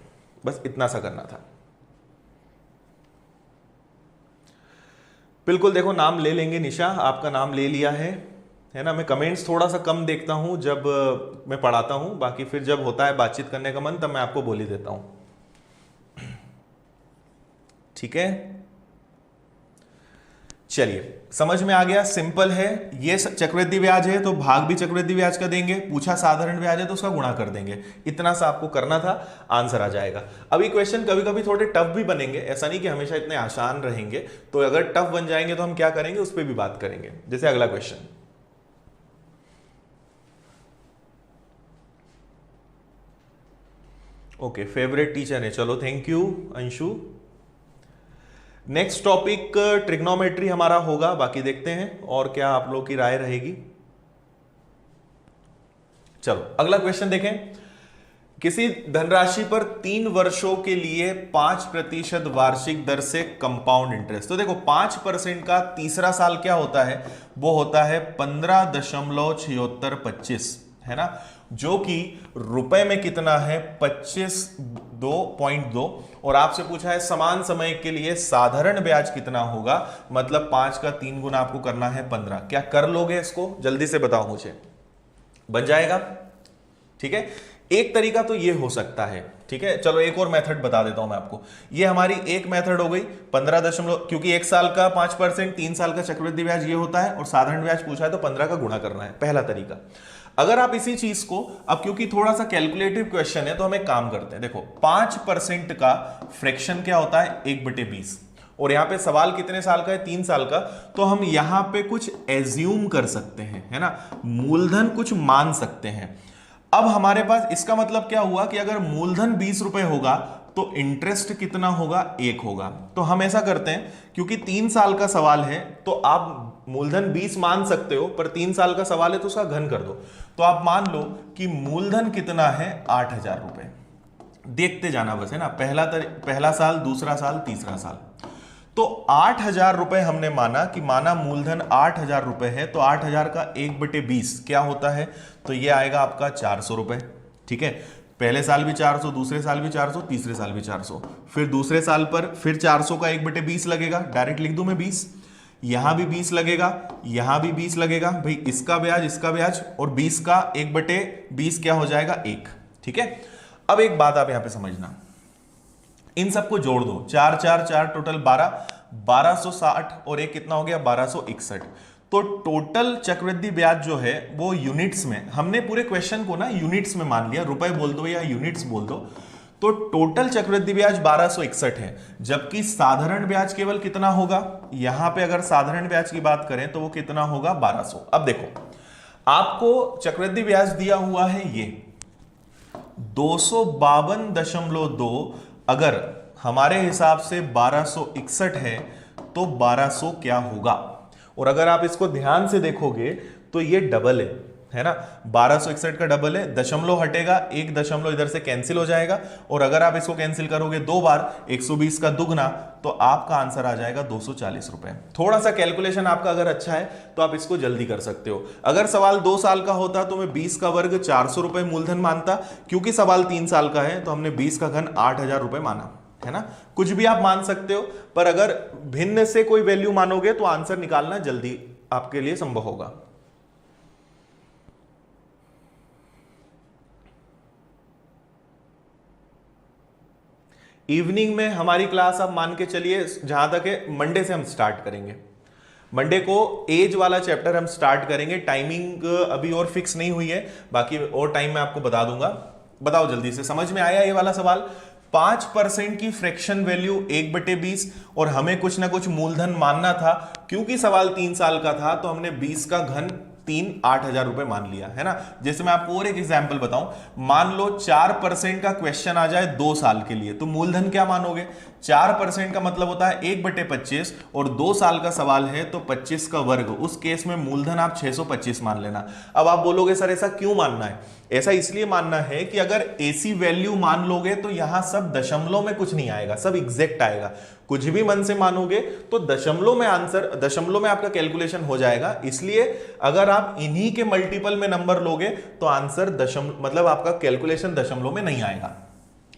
बस इतना सा करना था। बिल्कुल, देखो नाम ले लेंगे, निशा आपका नाम ले लिया है ना। मैं कमेंट्स थोड़ा सा कम देखता हूं जब मैं पढ़ाता हूं, बाकी फिर जब होता है बातचीत करने का मन तब मैं आपको बोल ही देता हूं, ठीक है। चलिए, समझ में आ गया, सिंपल है। ये चक्रवृद्धि ब्याज है तो भाग भी चक्रवृद्धि ब्याज का देंगे, पूछा साधारण ब्याज है तो उसका गुणा कर देंगे। इतना सा आपको करना था, आंसर आ जाएगा। अभी क्वेश्चन कभी कभी थोड़े टफ भी बनेंगे, ऐसा नहीं कि हमेशा इतने आसान रहेंगे। तो अगर टफ बन जाएंगे तो हम क्या करेंगे उस पर भी बात करेंगे। जैसे अगला क्वेश्चन, ओके, फेवरेट टीचर है, चलो thank you Anshu. Next topic trigonometry हमारा होगा, बाकी देखते हैं और क्या आप लोग की राय रहेगी। चलो अगला क्वेश्चन देखें। किसी धनराशि पर 3 वर्षों के लिए 5% वार्षिक दर से कंपाउंड इंटरेस्ट। तो देखो 5% का तीसरा साल क्या होता है, वो होता है 15.7625, है ना, जो कि रुपए में कितना है 25.2। और आपसे पूछा है समान समय के लिए साधारण ब्याज कितना होगा, मतलब 5 का 3 गुना आपको करना है 15। क्या कर लोगे इसको, जल्दी से बताओ मुझे, बन जाएगा, ठीक है। एक तरीका तो ये हो सकता है, ठीक है। चलो एक और मेथड बता देता हूं मैं आपको। ये हमारी एक मेथड हो गई 15 क्योंकि 1 साल का 5%, 3 साल का चक्रवृद्धि ब्याज ये होता है, और साधारण ब्याज पूछा है तो 15 का गुणा करना है, पहला तरीका। अगर आप इसी चीज को, अब क्योंकि थोड़ा सा कैलकुलेटिव क्वेश्चन है तो हम एक काम करते हैं। देखो 5% का फ्रैक्शन क्या होता है, 1/20, और यहां पे सवाल कितने साल का है, 3 साल का। तो हम यहां पे कुछ एज्यूम कर सकते हैं, है ना, मूलधन कुछ मान सकते हैं। अब हमारे पास इसका मतलब क्या हुआ कि अगर मूलधन 20 रुपए होगा तो इंटरेस्ट कितना होगा, 1 होगा। तो हम ऐसा करते हैं, क्योंकि 3 साल का सवाल है तो आप मूलधन 20 मान सकते हो, पर 3 साल का सवाल है तो उसका घन कर दो। तो आप मान लो कि मूलधन कितना है, 8000 रुपए। देखते जाना बस, है ना, पहला साल, दूसरा साल, तीसरा साल। तो 8000 रुपए हमने माना मूलधन 8000 रुपए है, तो 8000 का 1/20 क्या होता है, तो ये आएगा आपका 400 रुपए, ठीक है। पहले साल भी 400, दूसरे साल भी 400, तीसरे साल भी 400, फिर दूसरे साल पर फिर 400 का 1/20 लगेगा, डायरेक्ट लिख दूं मैं 20। यहां भी 20 लगेगा, यहां भी 20 लगेगा, भाई इसका ब्याज, और 20 का 1/20 क्या हो जाएगा, 1, ठीक है। अब एक बात आप यहां पे समझना, इन सबको जोड़ दो, 4 4 4 टोटल 1260, और एक कितना हो गया 1261। तो टोटल चक्रवृद्धि ब्याज जो है वो यूनिट्स में, हमने पूरे क्वेश्चन को ना यूनिट्स में मान लिया, रुपए बोल दो या यूनिट्स बोल दो। तो टोटल चक्रवृद्धि ब्याज 1261 है, जबकि साधारण ब्याज केवल कितना होगा, यहां पे अगर साधारण ब्याज की बात करें तो वो कितना होगा, 1200। अब देखो आपको चक्रवृद्धि ब्याज दिया हुआ है ये 252.2, अगर हमारे हिसाब से 1261 है तो 1200 क्या होगा। और अगर आप इसको ध्यान से देखोगे तो ये डबल है ना, 1261 का डबल है, दशमलव हटेगा, एक दशमलव इधर से कैंसिल हो जाएगा, और अगर आप इसको कैंसिल करोगे 2 बार, 120 का दुगना, तो आपका आंसर आ जाएगा 240 रुपए। थोड़ा सा कैलकुलेशन आपका अगर अच्छा है तो आप इसको जल्दी कर सकते हो। अगर सवाल 2 साल का होता तो मैं 20 का वर्ग 400 रुपए मूलधन मानता, क्योंकि सवाल 3 साल का है तो हमने 20 का घन 8000 रुपए माना, है ना, कुछ भी आप मान सकते हो, पर अगर भिन्न से कोई वैल्यू मानोगे तो आंसर निकालना जल्दी आपके लिए संभव होगा। इवनिंग में हमारी क्लास आप मान के चलिए, जहां तक है मंडे से हम स्टार्ट करेंगे। मंडे को एज वाला चैप्टर हम स्टार्ट करेंगे। टाइमिंग अभी और फिक्स नहीं हुई है, बाकी और टाइम मैं आपको बता दूंगा। बताओ जल्दी से, समझ में आया ये वाला सवाल? 5% की फ्रैक्शन वैल्यू 1/20 और हमें कुछ ना कुछ मूलधन मानना था। क्योंकि सवाल 3 साल का था तो हमने 20 का घन 3 8,000 रुपए मान लिया, है ना। जैसे मैं आपको और एक एग्जांपल बताऊं, मान लो 4% का क्वेश्चन आ जाए 2 साल के लिए, तो मूलधन क्या मानोगे? 4% का मतलब होता है 1/25 और 2 साल का सवाल है तो 25 का वर्ग। उस केस में मूलधन आप 625 मान लेना। अब आप बोलोगे सर ऐसा क्यों मानना है? ऐसा इसलिए मानना है कि अगर ऐसी वैल्यू मान लोगे तो यहां सब दशमलव में कुछ नहीं आएगा, सब एग्जैक्ट आएगा। कुछ भी मन से मानोगे तो दशमलव में आंसर, दशमलव में आपका कैलकुलेशन हो जाएगा। इसलिए अगर आप इन्हीं के मल्टीपल में नंबर लोगे तो आंसर दशमलव, मतलब आपका कैलकुलेशन दशमलव में नहीं आएगा,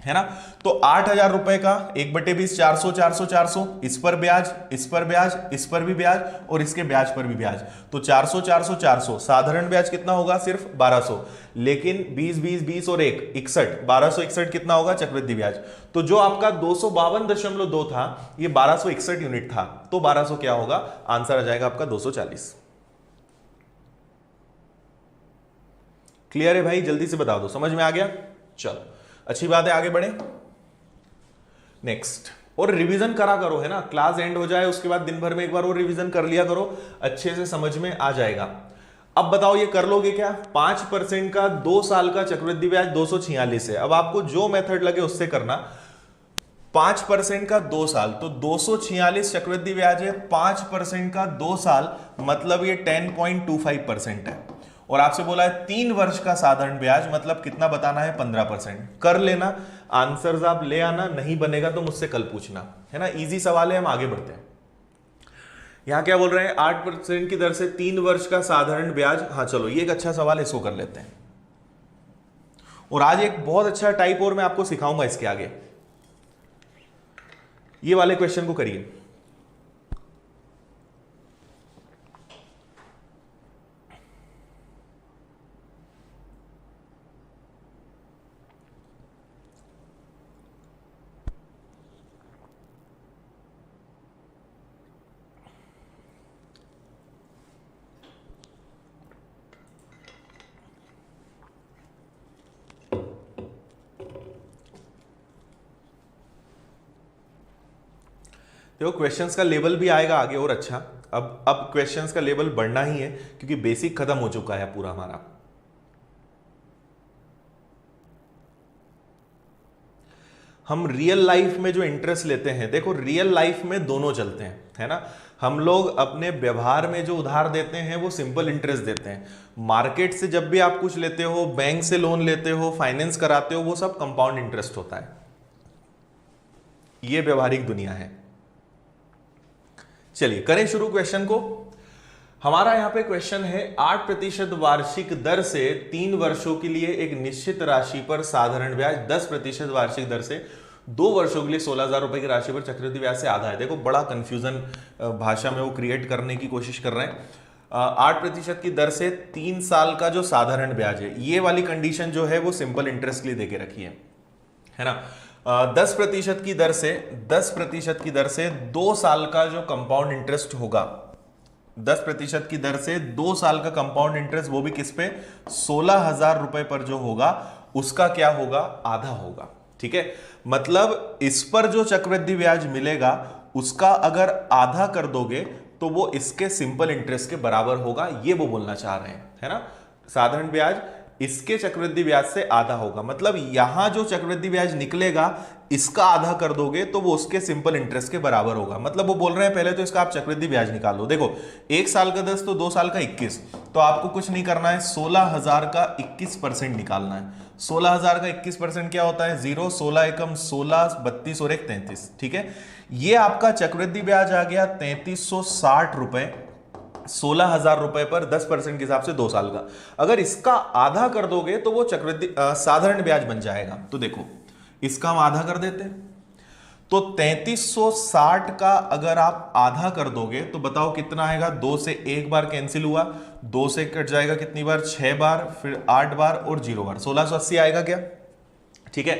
है ना। तो 8,000 रुपए का 1/20, 400 400 400, इस पर ब्याज, इस पर ब्याज, इस पर भी ब्याज और इसके ब्याज पर भी ब्याज, तो 400 400 400। साधारण ब्याज कितना होगा? सिर्फ 1200। लेकिन 20 20 20 और 1 61, 1261 कितना होगा? चक्रवृद्धि ब्याज। तो जो आपका 252.2 था, ये 1261 यूनिट था, तो 1200 क्या होगा? आंसर आ जाएगा आपका 240। क्लियर है भाई? जल्दी से बता दो, समझ में आ गया? चलो अच्छी बात है, आगे बढ़े नेक्स्ट। और रिवीजन करा करो, है ना। क्लास एंड हो जाए उसके बाद दिन भर में एक बार और रिवीजन कर लिया करो, अच्छे से समझ में आ जाएगा। अब बताओ ये कर लोगे क्या? 5% का 2 साल का चक्रवृद्धि ब्याज 246 है। अब आपको जो मेथड लगे उससे करना। 5% का 2 साल तो 246 चक्रवृद्धि ब्याज है। 5% का 2 साल मतलब ये 10.25% है। और आपसे बोला है 3 वर्ष का साधारण ब्याज, मतलब कितना बताना है? 15%। कर लेना, आंसर्स आप ले आना, नहीं बनेगा तो मुझसे कल पूछना, है ना। इजी सवाल है, हम आगे बढ़ते हैं। यहां क्या बोल रहे हैं? 8% की दर से 3 वर्ष का साधारण ब्याज। हाँ चलो, ये एक अच्छा सवाल है, इसको कर लेते हैं। और आज एक बहुत अच्छा टाइप और मैं आपको सिखाऊंगा इसके आगे। ये वाले क्वेश्चन को करिए। देखो क्वेश्चंस का लेवल भी आएगा आगे और अच्छा। अब क्वेश्चंस का लेवल बढ़ना ही है क्योंकि बेसिक खत्म हो चुका है पूरा हमारा। हम रियल लाइफ में जो इंटरेस्ट लेते हैं, देखो रियल लाइफ में दोनों चलते हैं, है ना। हम लोग अपने व्यवहार में जो उधार देते हैं वो सिंपल इंटरेस्ट देते हैं। मार्केट से जब भी आप कुछ लेते हो, बैंक से लोन लेते हो, फाइनेंस कराते हो, वो सब कंपाउंड इंटरेस्ट होता है। ये व्यवहारिक दुनिया है। चलिए करें शुरू क्वेश्चन को। हमारा यहां पे क्वेश्चन है 8% वार्षिक दर से 3 वर्षों के लिए एक निश्चित राशि पर साधारण ब्याज 10% वार्षिक दर से 2 वर्षों के लिए 16,000 रुपए की राशि पर चक्रवृद्धि ब्याज से आधा है। देखो बड़ा कंफ्यूजन भाषा में वो क्रिएट करने की कोशिश कर रहे हैं। 8% की दर से 3 साल का जो साधारण ब्याज है, ये वाली कंडीशन जो है वो सिंपल इंटरेस्ट के लिए देके रखी है ना। 10% की दर से 10% की दर से 2 साल का जो कंपाउंड इंटरेस्ट होगा, 10% की दर से 2 साल का कंपाउंड इंटरेस्ट, वो भी किस पे? 16,000 रुपए पर जो होगा उसका क्या होगा? आधा होगा। ठीक है, मतलब इस पर जो चक्रवृद्धि ब्याज मिलेगा उसका अगर आधा कर दोगे तो वो इसके सिंपल इंटरेस्ट के बराबर होगा, ये वो बोलना चाह रहे हैं, है ना। साधारण ब्याज इसके चक्रवृद्धि ब्याज से आधा होगा, मतलब यहां जो चक्रवृद्धि ब्याज निकलेगा इसका आधा कर दोगे तो वो उसके सिंपल इंटरेस्ट के बराबर होगा। मतलब वो बोल रहे हैं पहले तो इसका आप चक्रवृद्धि ब्याज निकाल लो। देखो 1 साल का 10 तो 2 साल का 21, तो आपको कुछ नहीं करना है, 16,000 का 21% निकालना है। 16,000 का 21% क्या होता है? 0, 16 एकम 16, 32 और 1 33। ठीक है, ये आपका चक्रवृद्धि ब्याज आ गया 3360 रुपए 16,000 रुपए पर 10% के हिसाब से 2 साल का। अगर इसका आधा कर दोगे तो वो चक्रवृद्धि साधारण ब्याज बन जाएगा। तो देखो इसका हम आधा कर देते हैं तो 3360 का अगर आप आधा कर दोगे तो बताओ कितना आएगा। 2 से एक बार कैंसिल हुआ, 2 से कट जाएगा कितनी बार, 6 बार, फिर 8 बार और 0 बार, 1680 आएगा क्या। ठीक है,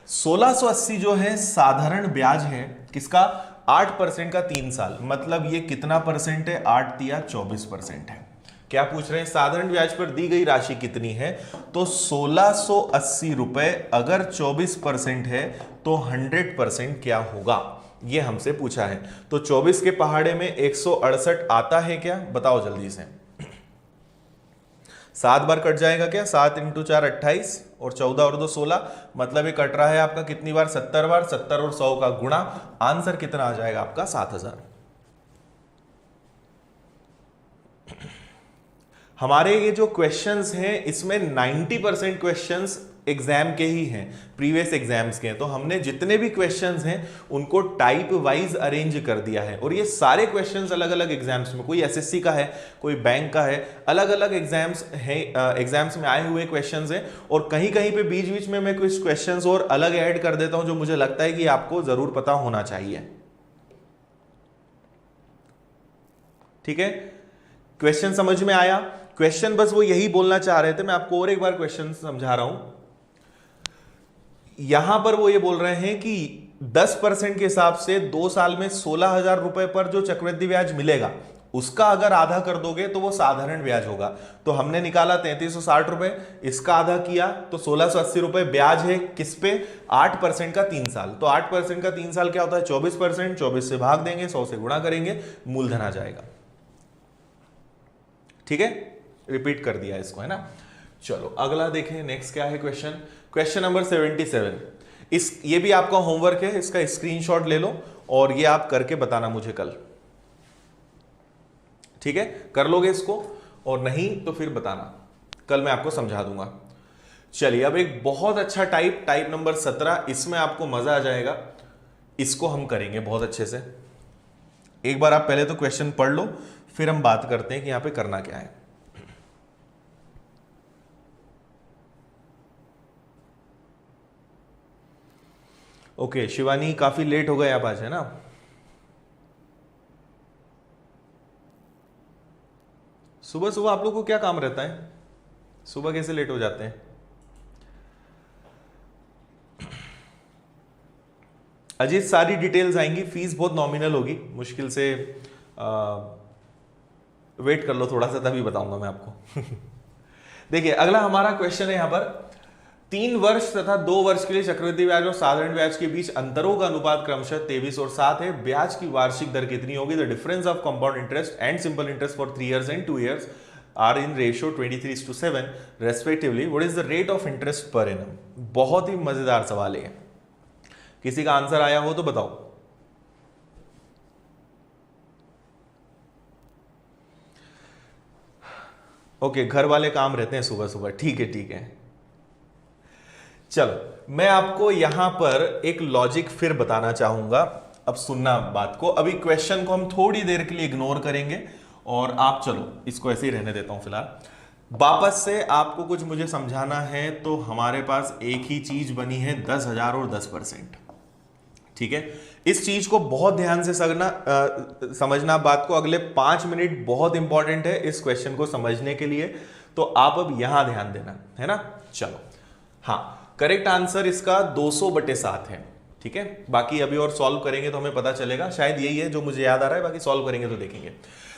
1680 जो है साधारण ब्याज है किसका, 8% का 3 साल, मतलब ये कितना परसेंट है, 8 या 24% है। क्या पूछ रहे हैं, साधारण ब्याज पर दी गई राशि कितनी है, तो 1680 रुपए अगर 24% है तो 100% क्या होगा, ये हमसे पूछा है। तो 24 के पहाड़े में 168 आता है क्या, बताओ जल्दी से। 7 बार कट जाएगा क्या, 7 × 4 28 और 14 और 2 16, मतलब ये कट रहा है आपका कितनी बार, 70 बार। 70 और 100 का गुणा, आंसर कितना आ जाएगा आपका, 7000। हमारे ये जो क्वेश्चंस हैं इसमें 90% क्वेश्चंस एग्जाम के ही हैं, प्रीवियस एग्जाम्स के हैं। तो हमने जितने भी क्वेश्चंस हैं उनको टाइप वाइज अरेंज कर दिया है, और ये सारे क्वेश्चंस अलग अलग एग्जाम्स में, कोई एसएससी का है, कोई बैंक का है, अलग अलग एग्जाम्स हैं, एग्जाम्स में आए हुए क्वेश्चंस हैं। और कहीं कहीं पे बीच बीच में मैं कुछ क्वेश्चंस और अलग ऐड कर देता हूं जो मुझे लगता है कि आपको जरूर पता होना चाहिए। ठीक है, क्वेश्चन समझ में आया। क्वेश्चन बस वो यही बोलना चाह रहे थे, मैं आपको और एक बार क्वेश्चन समझा रहा हूं। यहां पर वो ये बोल रहे हैं कि 10% के हिसाब से 2 साल में 16,000 रुपए पर जो चक्रवृद्धि ब्याज मिलेगा उसका अगर आधा कर दोगे तो वो साधारण ब्याज होगा। तो हमने निकाला 3360 रुपए, इसका आधा किया तो 1680 रुपए ब्याज है किस पे, 8% का 3 साल। तो 8% का 3 साल क्या होता है, 24%। 24 से भाग देंगे, 100 से गुणा करेंगे, मूलधन आ जाएगा। ठीक है, रिपीट कर दिया इसको, है ना। चलो अगला देखें, नेक्स्ट क्या है क्वेश्चन, क्वेश्चन नंबर 77। ये भी आपका होमवर्क है, इसका स्क्रीनशॉट ले लो और ये आप करके बताना मुझे कल। ठीक है, कर लोगे इसको, और नहीं तो फिर बताना, कल मैं आपको समझा दूंगा। चलिए अब एक बहुत अच्छा टाइप नंबर 17, इसमें आपको मजा आ जाएगा, इसको हम करेंगे बहुत अच्छे से। एक बार आप पहले तो क्वेश्चन पढ़ लो, फिर हम बात करते हैं कि यहां पे करना क्या है। ओके शिवानी, काफी लेट हो गए आप आज, है ना। सुबह सुबह आप लोग को क्या काम रहता है, सुबह कैसे लेट हो जाते हैं। अजीत सारी डिटेल्स आएंगी, फीस बहुत नॉमिनल होगी, मुश्किल से वेट कर लो थोड़ा सा, तभी बताऊंगा मैं आपको। देखिए अगला हमारा क्वेश्चन है यहां पर, 3 वर्ष तथा 2 वर्ष के लिए चक्रवृद्धि ब्याज और साधारण ब्याज के बीच अंतरों का अनुपात क्रमशः 23 और 7 है। ब्याज की वार्षिक दर कितनी होगी, the difference of compound interest and simple interest for 3 years and 2 years are in ratio 23:7 respectively, what is the rate of interest per annum. बहुत ही मजेदार सवाल है, किसी का आंसर आया हो तो बताओ। ओके घर वाले काम रहते हैं सुबह सुबह, ठीक है ठीक है। चलो मैं आपको यहां पर एक लॉजिक फिर बताना चाहूंगा, अब सुनना बात को। अभी क्वेश्चन को हम थोड़ी देर के लिए इग्नोर करेंगे और आप चलो इसको ऐसे ही रहने देता हूं फिलहाल। वापस से आपको कुछ मुझे समझाना है, तो हमारे पास एक ही चीज बनी है 10,000 और 10%। ठीक है, इस चीज को बहुत ध्यान से समझना बात को। अगले 5 मिनट बहुत इंपॉर्टेंट है इस क्वेश्चन को समझने के लिए, तो आप अब यहां ध्यान देना, है ना। चलो हाँ, करेक्ट आंसर इसका 200/7 है। ठीक है, बाकी अभी और सॉल्व करेंगे तो हमें पता चलेगा, शायद यही है जो मुझे याद आ रहा है, बाकी सॉल्व करेंगे तो देखेंगे।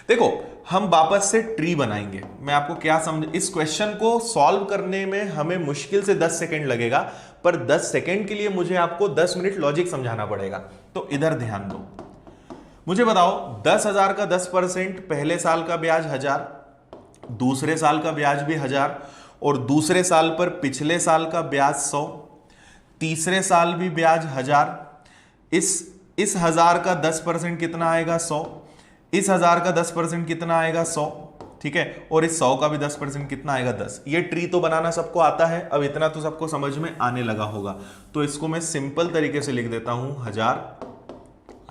देखो हम वापस से ट्री बनाएंगे, मैं आपको क्या समझ, इस क्वेश्चन को सॉल्व करने में हमें मुश्किल से 10 सेकंड लगेगा, पर 10 सेकंड के लिए मुझे आपको 10 मिनट लॉजिक समझाना पड़ेगा। तो इधर ध्यान दो, मुझे बताओ 10,000 का 10%, पहले साल का ब्याज 1000, दूसरे साल का ब्याज भी 1000, और दूसरे साल पर पिछले साल का ब्याज 100, तीसरे साल भी ब्याज 1000। इस 1000 का 10% कितना आएगा, 100। इस 1000 का 10% कितना आएगा, 100। ठीक है, और इस 100 का भी 10% कितना आएगा, 10। ये ट्री तो बनाना सबको आता है, अब इतना तो सबको समझ में आने लगा होगा। तो इसको मैं सिंपल तरीके से लिख देता हूं, 1000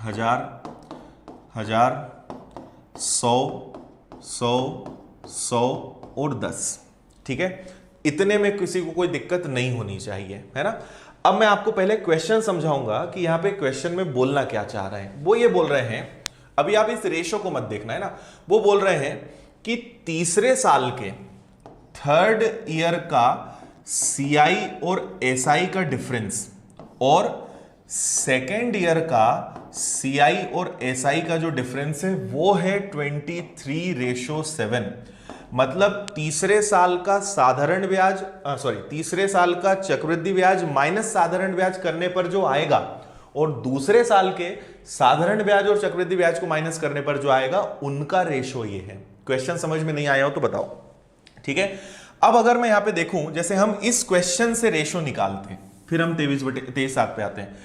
1000 1000 100 100 100 और 10। ठीक है, इतने में किसी को कोई दिक्कत नहीं होनी चाहिए, है ना। अब मैं आपको पहले क्वेश्चन समझाऊंगा कि यहां पे क्वेश्चन में बोलना क्या चाह रहे हैं। वो ये बोल रहे हैं, अभी आप इस रेशो को मत देखना है ना, वो बोल रहे हैं कि तीसरे साल के थर्ड ईयर का सीआई और एसआई का डिफरेंस और सेकेंड ईयर का सीआई और एसआई का जो डिफरेंस है वो है 23:7। मतलब तीसरे साल का साधारण ब्याज तीसरे साल का चक्रवृद्धि ब्याज माइनस साधारण ब्याज करने पर जो आएगा और दूसरे साल के साधारण ब्याज और चक्रवृद्धि ब्याज को माइनस करने पर जो आएगा उनका रेशो ये है। क्वेश्चन समझ में नहीं आया हो तो बताओ, ठीक है। अब अगर मैं यहां पे देखूं, जैसे हम इस क्वेश्चन से रेशो निकालते हैं, फिर हम 23/7 पे आते हैं।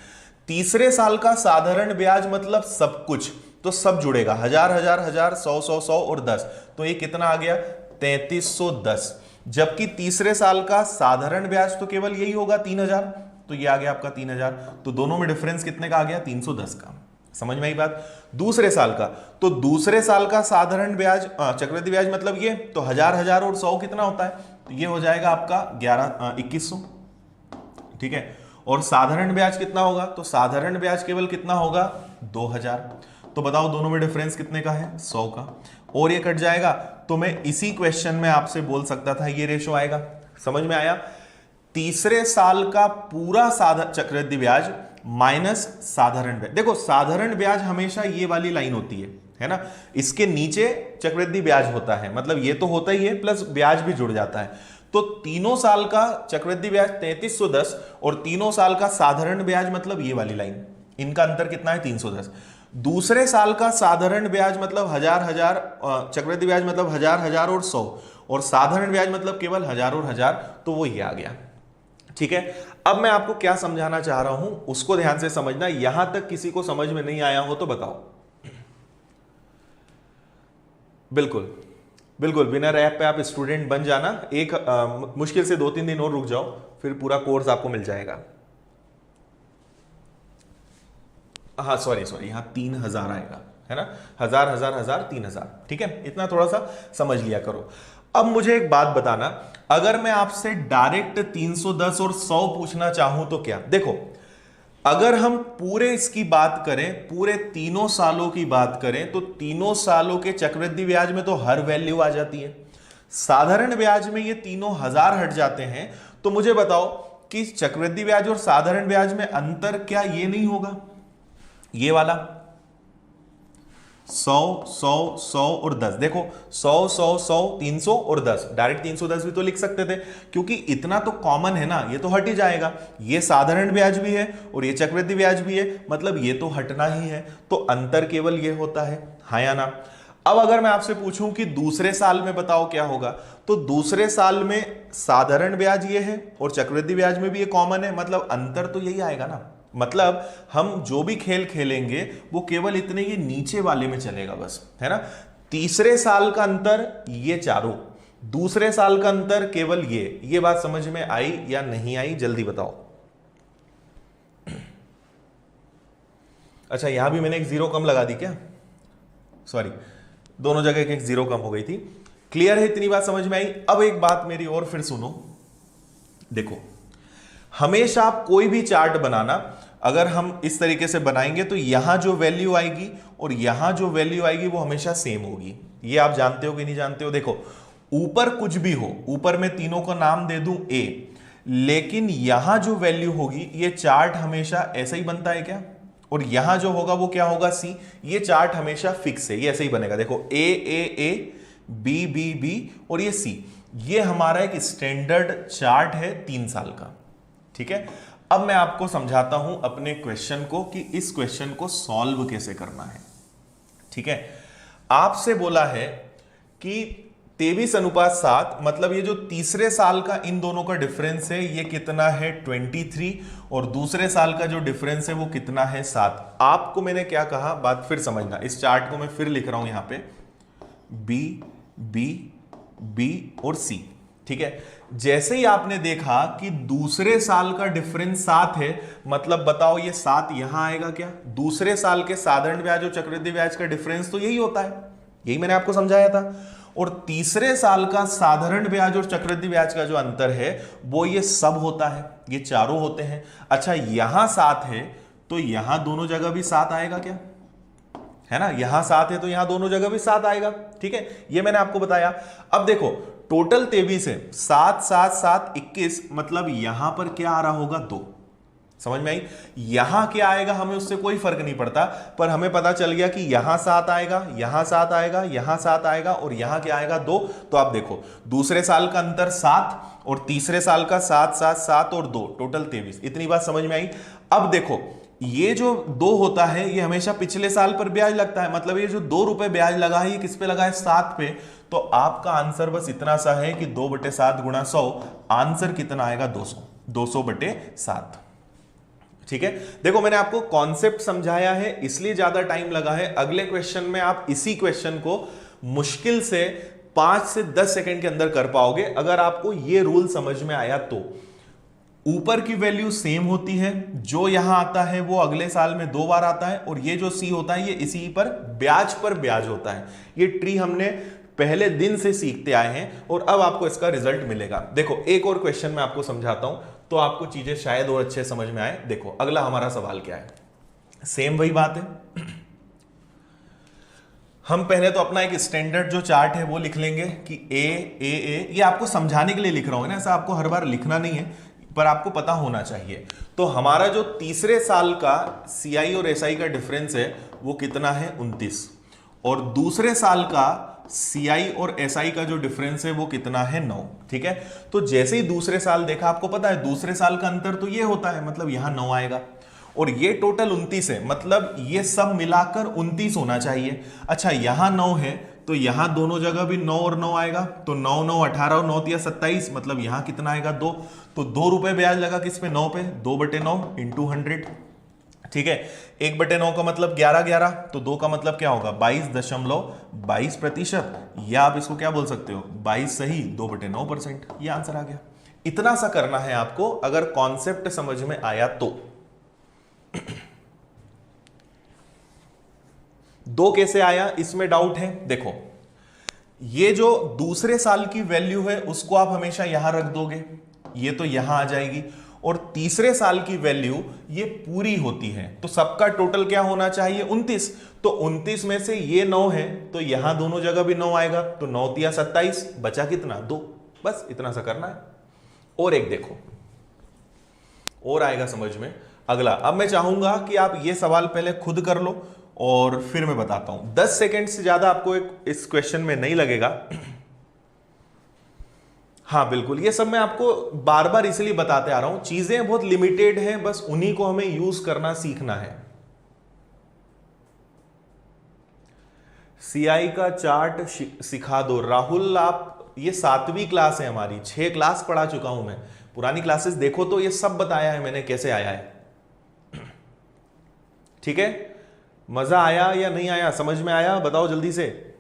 तीसरे साल का साधारण ब्याज मतलब सब कुछ, तो सब जुड़ेगा, 1000 1000 1000 100 100 100 और 10, तो ये कितना आ गया 3310। जबकि तीसरे साल का साधारण ब्याज तो केवल यही होगा 3000, तो ये आ गया आपका 3000। तो दोनों में डिफरेंस कितने का आ गया 310 का। समझ में आई बात। दूसरे साल का, तो दूसरे साल का साधारण ब्याज चक्रवृद्धि ब्याज मतलब ये, तो 1000 1000 और 100 कितना होता है, तो ये हो जाएगा आपका 2100, ठीक है। और साधारण ब्याज कितना होगा, तो साधारण ब्याज केवल कितना होगा 2000। तो बताओ दोनों में डिफरेंस कितने का है 100 का, और ये कट जाएगा। तो मैं इसी क्वेश्चन में आपसे बोल सकता था ये रेशो आएगा। समझ में आया। तीसरे साल का पूरा चक्रवृद्धि ब्याज माइनस साधारण ब्याज। देखो साधारण ब्याज हमेशा ये वाली लाइन होती है ना, इसके नीचे चक्रवृद्धि ब्याज होता है, मतलब ये तो होता ही है प्लस ब्याज भी जुड़ जाता है। तो तीनों साल का चक्रवृद्धि ब्याज 3310 और तीनों साल का साधारण ब्याज मतलब ये वाली लाइन, इनका अंतर कितना है 310। दूसरे साल का साधारण ब्याज मतलब 1000 1000, चक्रवृद्धि ब्याज मतलब 1000 1000 और 100, और साधारण ब्याज मतलब केवल 1000 और 1000, तो वो ये आ गया, ठीक है। अब मैं आपको क्या समझाना चाह रहा हूं उसको ध्यान से समझना। यहां तक किसी को समझ में नहीं आया हो तो बताओ। बिल्कुल बिल्कुल, बिना ऐप पे आप स्टूडेंट बन जाना। एक मुश्किल से 2-3 दिन और रुक जाओ, फिर पूरा कोर्स आपको मिल जाएगा। हाँ सॉरी यहां 3000 आएगा, है ना, 1000 1000 1000 3000, ठीक है। इतना थोड़ा सा समझ लिया करो। अब मुझे एक बात बताना, अगर मैं आपसे डायरेक्ट 310 और 100 पूछना चाहूं तो क्या। देखो अगर हम पूरे इसकी बात करें, पूरे तीनों सालों की बात करें, तो तीनों सालों के चक्रवृद्धि ब्याज में तो हर वैल्यू आ जाती है। साधारण ब्याज में ये तीनों 1000 हट जाते हैं। तो मुझे बताओ कि चक्रवृद्धि ब्याज और साधारण ब्याज में अंतर क्या ये नहीं होगा, ये वाला 100 100 100 और 10। देखो 100 100 100 300 और 10, डायरेक्ट 310 भी तो लिख सकते थे, क्योंकि इतना तो कॉमन है ना, ये तो हट ही जाएगा। ये साधारण ब्याज भी है और ये चक्रवृद्धि ब्याज भी है, मतलब ये तो हटना ही है। तो अंतर केवल ये होता है, हाँ या ना। अब अगर मैं आपसे पूछूं कि दूसरे साल में बताओ क्या होगा, तो दूसरे साल में साधारण ब्याज ये है और चक्रवृद्धि ब्याज में भी ये कॉमन है, मतलब अंतर तो यही आएगा ना। मतलब हम जो भी खेल खेलेंगे वो केवल इतने ये नीचे वाले में चलेगा बस, है ना। तीसरे साल का अंतर ये चारों, दूसरे साल का अंतर केवल ये बात समझ में आई या नहीं आई, जल्दी बताओ। अच्छा यहां भी मैंने एक जीरो कम लगा दी क्या, सॉरी, दोनों जगह एक जीरो कम हो गई थी। क्लियर है, इतनी बात समझ में आई। अब एक बात मेरी और फिर सुनो। देखो हमेशा आप कोई भी चार्ट बनाना, अगर हम इस तरीके से बनाएंगे तो यहां जो वैल्यू आएगी और यहां जो वैल्यू आएगी वो हमेशा सेम होगी। ये आप जानते हो कि नहीं जानते हो। देखो ऊपर कुछ भी हो, ऊपर मैं तीनों को नाम दे दूं A, लेकिन यहां जो वैल्यू होगी ये चार्ट हमेशा ऐसा ही बनता है क्या, और यहां जो होगा वो क्या होगा C। ये चार्ट हमेशा फिक्स है, ये ऐसे ही बनेगा। देखो A B B B और ये C, ये हमारा एक स्टैंडर्ड चार्ट है 3 साल का, ठीक है। अब मैं आपको समझाता हूं अपने क्वेश्चन को कि इस क्वेश्चन को सॉल्व कैसे करना है, ठीक है। आपसे बोला है कि 23:7, मतलब ये जो तीसरे साल का इन दोनों का डिफरेंस है ये कितना है 23, और दूसरे साल का जो डिफरेंस है वो कितना है 7। आपको मैंने क्या कहा, बात फिर समझना। इस चार्ट को मैं फिर लिख रहा हूं यहां पे B B B और C, ठीक है। जैसे ही आपने देखा कि दूसरे साल का डिफरेंस 7 है, मतलब बताओ ये 7 यहां आएगा क्या। दूसरे साल के साधारण ब्याज और चक्रवृद्धि ब्याज का डिफरेंस तो यही होता है, यही मैंने आपको समझाया था। और तीसरे साल का साधारण ब्याज और चक्रवृद्धि ब्याज का जो अंतर है वो ये सब होता है, ये चारों होते हैं। अच्छा यहां 7 है तो यहां दोनों जगह भी 7 आएगा क्या, है ना, यहां 7 है तो यहां दोनों जगह भी 7 आएगा। ठीक है, ये मैंने आपको बताया। अब देखो टोटल 23 है, 7 7 7 21, मतलब यहां पर क्या आ रहा होगा 2। समझ में आई? यहां क्या आएगा हमें उससे कोई फर्क नहीं पड़ता, पर हमें पता चल गया कि यहां 7 आएगा, यहां 7 आएगा, यहां 7 आएगा और यहां क्या आएगा 2। तो आप देखो दूसरे साल का अंतर 7 और तीसरे साल का 7 7 7 और 2, टोटल 23। इतनी बात समझ में आई? अब देखो ये जो 2 होता है ये हमेशा पिछले साल पर ब्याज लगता है, मतलब ये जो 2 रुपए ब्याज लगा है ये किस पे लगा है, 7 पे। तो आपका आंसर बस इतना सा है कि 2/7 गुणा 100, आंसर कितना आएगा 200, 200/7। ठीक है, देखो मैंने आपको कॉन्सेप्ट समझाया है इसलिए ज्यादा टाइम लगा है। अगले क्वेश्चन में आप इसी क्वेश्चन को मुश्किल से 5 से 10 सेकंड के अंदर कर पाओगे अगर आपको ये रूल समझ में आया तो। ऊपर की वैल्यू सेम होती है, जो यहां आता है वो अगले साल में 2 बार आता है, और ये जो सी होता है ये इसी पर ब्याज होता है। ये ट्री हमने पहले दिन से सीखते आए हैं और अब आपको इसका रिजल्ट मिलेगा। देखो एक और क्वेश्चन मैं आपको समझाता हूं तो आपको चीजें शायद और अच्छे समझ में आए। देखो अगला हमारा सवाल क्या है, सेम वही बात है। हम पहले तो अपना एक स्टैंडर्ड जो चार्ट है वो लिख लेंगे कि ए, ये आपको समझाने के लिए लिख रहा हूं ना, ऐसा आपको हर बार लिखना नहीं है, पर आपको पता होना चाहिए। तो हमारा जो तीसरे साल का सीआई और एसआई का डिफरेंस है वो कितना है 29, और दूसरे साल का सीआई और एसआई का जो डिफरेंस है वो कितना है 9। ठीक है, तो जैसे ही दूसरे साल देखा, आपको पता है दूसरे साल का अंतर तो ये होता है, मतलब यहां 9 आएगा, और ये टोटल 29 है, मतलब ये सब मिलाकर 29 होना चाहिए। अच्छा यहां 9 है तो यहां दोनों जगह भी 9 और 9 आएगा, तो 9 9 18 और 9 27, मतलब यहां कितना आएगा 2। तो 2 रुपए ब्याज लगा किस पे, 9 पे, 2/9 इंटू 100। ठीक है, 1/9 का मतलब 11 11, तो 2 का मतलब क्या होगा 22.22%, या आप इसको क्या बोल सकते हो 22 सही 2/9%। ये आंसर आ गया। इतना सा करना है आपको अगर कॉन्सेप्ट समझ में आया तो। 2 कैसे आया इसमें डाउट है। देखो ये जो दूसरे साल की वैल्यू है उसको आप हमेशा यहां रख दोगे, ये तो यहां आ जाएगी, और तीसरे साल की वैल्यू ये पूरी होती है, तो सबका टोटल क्या होना चाहिए 29। तो 29 में से ये 9 है तो यहां दोनों जगह भी 9 आएगा, तो 9 तिया 27, बचा कितना 2। बस इतना सा करना है। और एक देखो और आएगा समझ में अगला। अब मैं चाहूंगा कि आप ये सवाल पहले खुद कर लो और फिर मैं बताता हूं। 10 सेकेंड से ज्यादा आपको इस क्वेश्चन में नहीं लगेगा। हाँ बिल्कुल, ये सब मैं आपको बार बार इसलिए बताते आ रहा हूं, चीजें बहुत लिमिटेड हैं, बस उन्हीं को हमें यूज करना सीखना है। सीआई का चार्ट सिखा दो राहुल। आप ये 7वीं क्लास है हमारी, 6 क्लास पढ़ा चुका हूं मैं, पुरानी क्लासेस देखो तो ये सब बताया है मैंने कैसे आया है। ठीक है, मजा आया या नहीं आया, समझ में आया, बताओ जल्दी से।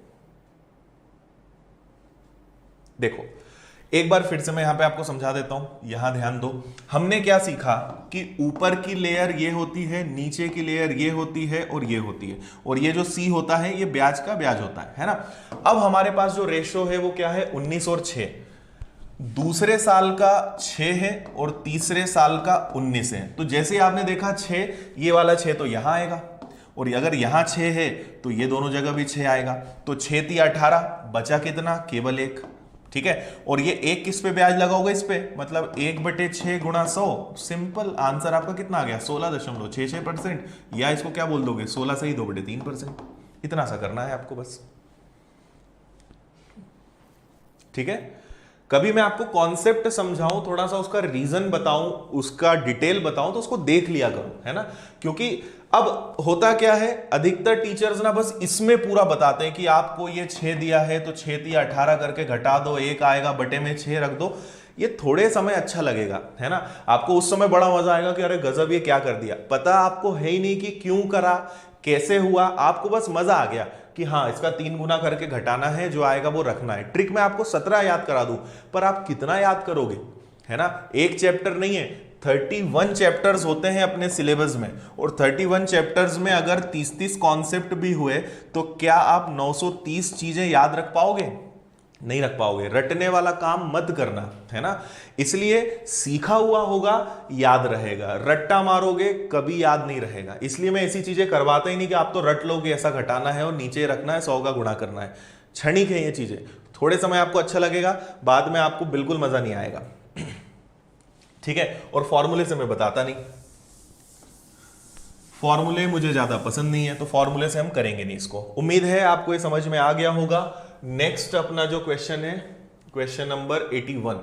देखो एक बार फिर से मैं यहां पे आपको समझा देता हूं, यहां ध्यान दो। हमने क्या सीखा कि ऊपर की लेयर ये होती है, नीचे की लेयर ये होती है और ये होती है, और ये जो सी होता है ये ब्याज का ब्याज होता है ना। अब हमारे पास जो रेशो है वो क्या है 19 और 6। दूसरे साल का 6 है और तीसरे साल का 19 है, तो जैसे ही आपने देखा 6, ये वाला 6 तो यहां आएगा, और अगर यहां 6 है तो ये दोनों जगह भी 6 आएगा, तो 6 तिया 18, बचा कितना केवल 1। ठीक है, और ये 1 किस पे ब्याज लगाओगे इस पे, मतलब 1/6 गुणा 100, सिंपल आंसर आपका कितना आ गया 16.66%, या इसको क्या बोल दोगे 16 से ही 2/3%। इतना सा करना है आपको बस। ठीक है, कभी मैं आपको कॉन्सेप्ट समझाऊं, थोड़ा सा उसका रीजन बताऊं, उसका डिटेल बताऊं, तो उसको देख लिया करो, है ना। क्योंकि अब होता क्या है, अधिकतर टीचर्स ना बस इसमें पूरा बताते हैं कि आपको ये 6 दिया है तो 6 तिया 18 करके घटा दो, 1 आएगा, बटे में 6 रख दो। ये थोड़े समय अच्छा लगेगा, है ना, आपको उस समय बड़ा मजा आएगा कि अरे गजब ये क्या कर दिया। पता आपको है ही नहीं कि क्यों करा, कैसे हुआ, आपको बस मजा आ गया कि हाँ इसका 3 गुना करके घटाना है, जो आएगा वो रखना है। ट्रिक मैं आपको 17 याद करा दूं, पर आप कितना याद करोगे, है ना। एक चैप्टर नहीं है, 31 चैप्टर्स होते हैं अपने सिलेबस में, और 31 चैप्टर्स में अगर 30-30 कॉन्सेप्ट भी हुए तो क्या आप 930 चीजें याद रख पाओगे? नहीं रख पाओगे। रटने वाला काम मत करना, है ना। इसलिए सीखा हुआ होगा, याद रहेगा। रट्टा मारोगे कभी याद नहीं रहेगा। इसलिए मैं ऐसी चीजें करवाता ही नहीं कि आप तो रट लो कि ऐसा घटाना है और नीचे रखना है, 100 का गुणा करना है। क्षणिक है ये चीजें। थोड़े समय आपको अच्छा लगेगा, बाद में आपको बिल्कुल मजा नहीं आएगा। ठीक है। और फॉर्मूले से मैं बताता नहीं, फॉर्मूले मुझे ज्यादा पसंद नहीं है, तो फॉर्मूले से हम करेंगे नहीं इसको। उम्मीद है आपको ये समझ में आ गया होगा। नेक्स्ट अपना जो क्वेश्चन है, क्वेश्चन नंबर 81।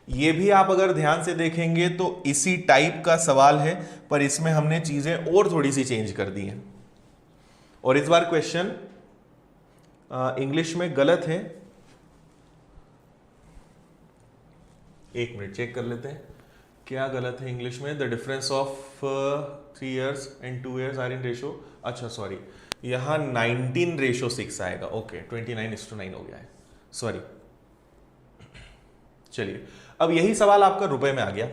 ये भी आप अगर ध्यान से देखेंगे तो इसी टाइप का सवाल है, पर इसमें हमने चीजें और थोड़ी सी चेंज कर दी हैं। और इस बार क्वेश्चन इंग्लिश में गलत है। एक मिनट चेक कर लेते हैं क्या गलत है इंग्लिश में। The difference of 3 years and 2 years are in ratio, अच्छा सॉरी, यहां 19:6 आएगा। ओके 29:9 हो गया है, सॉरी। चलिए, अब यही सवाल आपका रुपए में आ गया।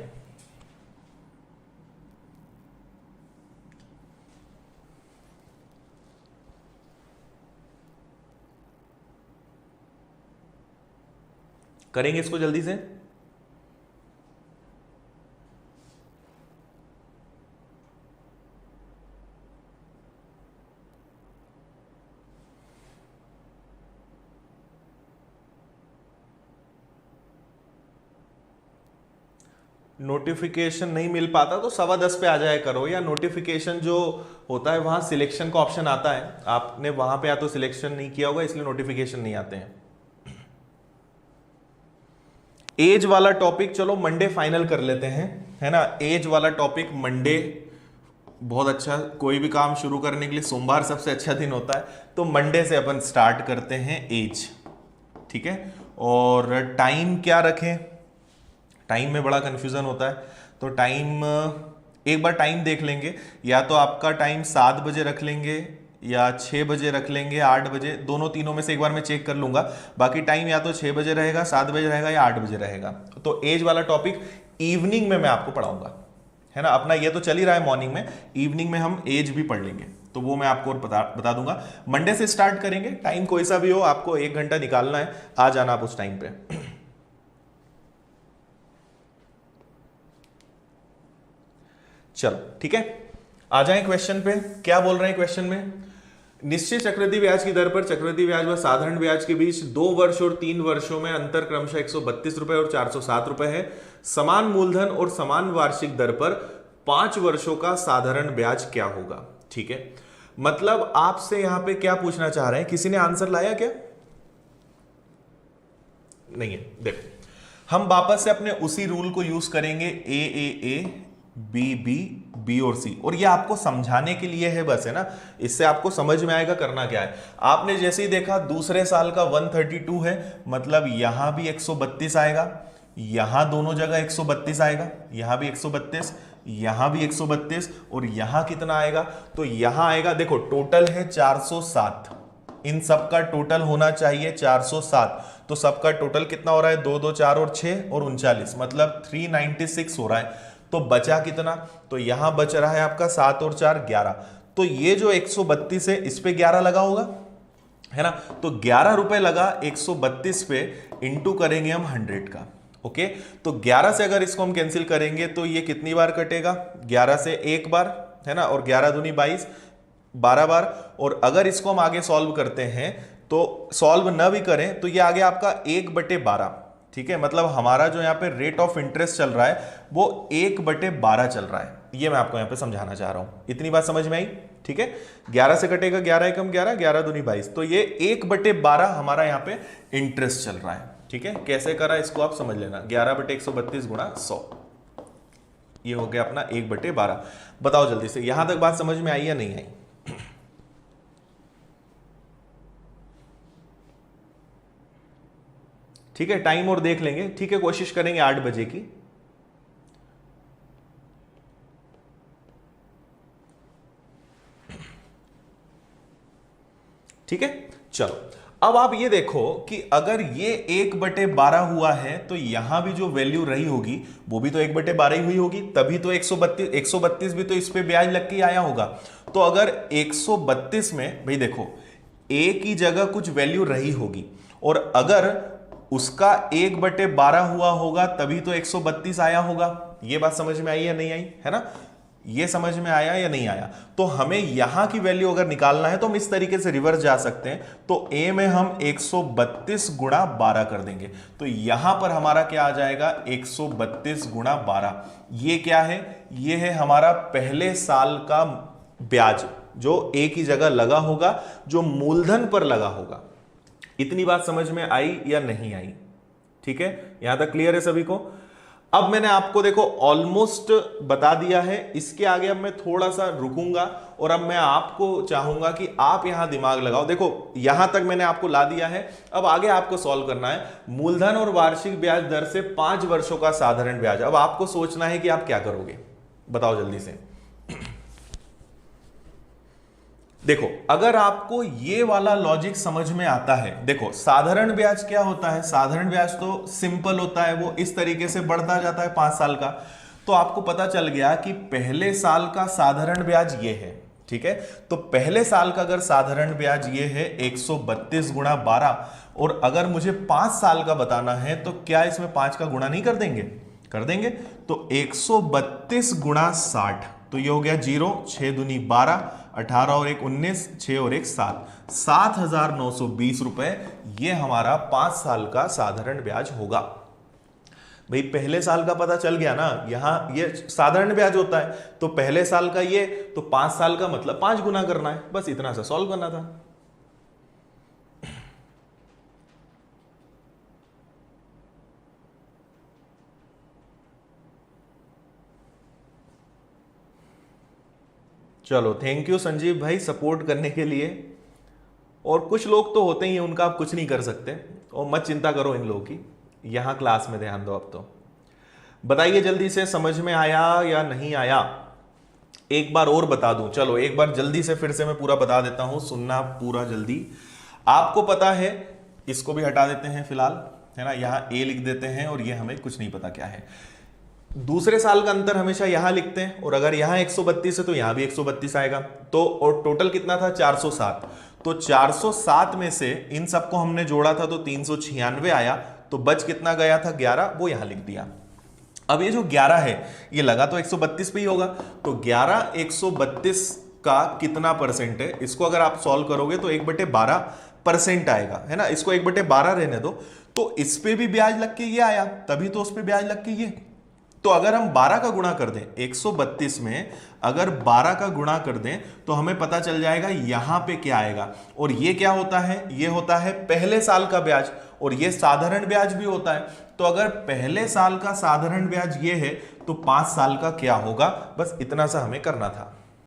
करेंगे इसको जल्दी से। नोटिफिकेशन नहीं मिल पाता तो 10:15 पे आ जाया करो, या नोटिफिकेशन जो होता है वहां सिलेक्शन का ऑप्शन आता है, आपने वहां पे या तो सिलेक्शन नहीं किया होगा इसलिए नोटिफिकेशन नहीं आते हैं। एज वाला टॉपिक चलो मंडे फाइनल कर लेते हैं, है ना। एज वाला टॉपिक मंडे बहुत अच्छा, कोई भी काम शुरू करने के लिए सोमवार सबसे अच्छा दिन होता है, तो मंडे से अपन स्टार्ट करते हैं एज। ठीक है। और टाइम क्या रखें, टाइम में बड़ा कंफ्यूजन होता है, तो टाइम एक बार टाइम देख लेंगे। या तो आपका टाइम 7 बजे रख लेंगे, या 6 बजे रख लेंगे, 8 बजे, दोनों तीनों में से एक बार मैं चेक कर लूंगा। बाकी टाइम या तो 6 बजे रहेगा, 7 बजे रहेगा, या 8 बजे रहेगा। तो एज वाला टॉपिक इवनिंग में मैं आपको पढ़ाऊंगा, है ना। अपना ये तो चल ही रहा है मॉर्निंग में, इवनिंग में हम एज भी पढ़ लेंगे, तो वो मैं आपको बता दूंगा। मंडे से स्टार्ट करेंगे, टाइम कोई सा भी हो, आपको 1 घंटा निकालना है, आ जाना आप उस टाइम पे। चलो ठीक है, आ जाएं क्वेश्चन पे। क्या बोल रहे हैं क्वेश्चन में? निश्चित चक्रवृद्धि ब्याज की दर पर चक्रवृद्धि ब्याज व साधारण ब्याज के बीच 2 वर्ष और 3 वर्षों में अंतर क्रमशः 132 रुपए और 407 रुपए है। समान मूलधन और समान वार्षिक दर पर 5 वर्षों का साधारण ब्याज क्या होगा? ठीक है, मतलब आपसे यहां पे क्या पूछना चाह रहे हैं? किसी ने आंसर लाया क्या? नहीं है। देखो, हम वापस से अपने उसी रूल को यूज करेंगे, ए बी बी बी और सी, और ये आपको समझाने के लिए है बस, है ना। इससे आपको समझ में आएगा करना क्या है। आपने जैसे ही देखा दूसरे साल का 132 है, मतलब यहां भी 132 आएगा, यहां दोनों जगह 132 आएगा, यहां भी 132, यहां भी 132, और यहां कितना आएगा? तो यहां आएगा, देखो टोटल है 407, इन सब का टोटल होना चाहिए 407, तो सबका टोटल कितना हो रहा है? 2 2 4 और 6 और 39, मतलब 396 हो रहा है। तो बचा कितना? तो यहां बच रहा है आपका 7 और 4 11, तो ये जो 132 है इस पे 11 लगा होगा, है ना। तो 11 रुपए लगा 132 पे, इंटू करेंगे हम 100 का। ओके, तो 11 से अगर इसको हम कैंसिल करेंगे तो ये कितनी बार कटेगा? 11 से एक बार, है ना, और 11 दूनी 22, 12 बार। और अगर इसको हम आगे सॉल्व करते हैं, तो सॉल्व न भी करें तो ये आगे आपका 1/12, ठीक है। मतलब हमारा जो यहाँ पे रेट ऑफ इंटरेस्ट चल रहा है वो 1/12 चल रहा है। ये मैं आपको यहाँ पे समझाना चाह रहा हूं। इतनी बात समझ में आई? ठीक है, 11 से कटेगा 11 एकम 11, 11 दूनी 22, तो ये 1/12 हमारा यहाँ पे इंटरेस्ट चल रहा है। ठीक है, कैसे करा इसको आप समझ लेना, 11/132 गुणा 100, ये हो गया अपना 1/12। बताओ जल्दी से, यहां तक बात समझ में आई या नहीं आई? ठीक है, टाइम और देख लेंगे। ठीक है, कोशिश करेंगे 8 बजे की। ठीक है, चलो अब आप ये देखो कि अगर ये 1/12 हुआ है तो यहां भी जो वैल्यू रही होगी वो भी तो 1/12 ही हुई होगी, तभी तो 132 भी तो इस पे ब्याज लग के आया होगा। तो अगर 132 में, भाई देखो ए की जगह कुछ वैल्यू रही होगी, और अगर उसका 1/12 हुआ होगा तभी तो 132 आया होगा। ये बात समझ में आई या नहीं आई, है ना? ये समझ में आया या नहीं आया? तो हमें यहां की वैल्यू अगर निकालना है तो हम इस तरीके से रिवर्स जा सकते हैं। तो ए में हम 132 गुणा 12 कर देंगे, तो यहां पर हमारा क्या आ जाएगा, 132 गुणा 12। ये क्या है? ये है हमारा पहले साल का ब्याज जो ए की जगह लगा होगा, जो मूलधन पर लगा होगा। इतनी बात समझ में आई या नहीं आई? ठीक है, यहां तक क्लियर है सभी को? अब मैंने आपको देखो ऑलमोस्ट बता दिया है। इसके आगे अब मैं थोड़ा सा रुकूंगा और अब मैं आपको चाहूंगा कि आप यहां दिमाग लगाओ। देखो यहां तक मैंने आपको ला दिया है, अब आगे आपको सॉल्व करना है मूलधन और वार्षिक ब्याज दर से 5 वर्षों का साधारण ब्याज। अब आपको सोचना है कि आप क्या करोगे, बताओ जल्दी से। देखो अगर आपको ये वाला लॉजिक समझ में आता है, देखो साधारण ब्याज क्या होता है? साधारण ब्याज तो सिंपल होता है, वो इस तरीके से बढ़ता जाता है 5 साल का। तो आपको पता चल गया कि पहले साल का साधारण ब्याज ये है, ठीक है? तो पहले साल का अगर साधारण ब्याज ये है 132 गुणा 12, और अगर मुझे 5 साल का बताना है तो क्या इसमें 5 का गुणा नहीं कर देंगे? कर देंगे। तो 132 गुणा 60, तो ये हो गया 0, 6 दूनी 12, 18 और 1 19, 6 और 1 7, 7,920 रुपए ये हमारा 5 साल का साधारण ब्याज होगा। भाई पहले साल का पता चल गया ना, यहां ये साधारण ब्याज होता है, तो पहले साल का ये, तो 5 साल का मतलब 5 गुना करना है, बस इतना सा सॉल्व करना था। चलो थैंक यू संजीव भाई सपोर्ट करने के लिए। और कुछ लोग तो होते ही हैं, उनका आप कुछ नहीं कर सकते, और मत चिंता करो इन लोगों की, यहां क्लास में ध्यान दो। अब तो बताइए जल्दी से, समझ में आया या नहीं आया? एक बार और बता दूं, चलो एक बार जल्दी से फिर से मैं पूरा बता देता हूं, सुनना पूरा जल्दी। आपको पता है, इसको भी हटा देते हैं फिलहाल, है ना, यहां ए लिख देते हैं, और ये हमें कुछ नहीं पता क्या है। दूसरे साल का अंतर हमेशा यहां लिखते हैं, और अगर यहां 132 है तो यहां भी 132 आएगा। तो और टोटल कितना था? 407। तो 407 में से इन सबको हमने जोड़ा था तो 396 आया, तो बच कितना गया था? 11, वो यहां लिख दिया। अब ये जो 11 है ये लगा तो 132 पे ही होगा, तो 11 132 का कितना परसेंट है? इसको अगर आप सॉल्व करोगे तो 1/12% आएगा, है ना। इसको 1/12 रहने दो, तो इस पे भी ब्याज लग के ये आया, तभी तो उस पे ब्याज लग के ये। तो अगर हम 12 का गुणा कर दें 132 में, अगर 12 का गुणा कर दें तो हमें पता चल जाएगा यहां पे क्या आएगा। और ये क्या होता है? ये होता है पहले साल का ब्याज, और ये साधारण ब्याज भी होता है। तो अगर पहले साल का साधारण ब्याज ये है तो 5 साल का क्या होगा? बस इतना सा हमें करना था।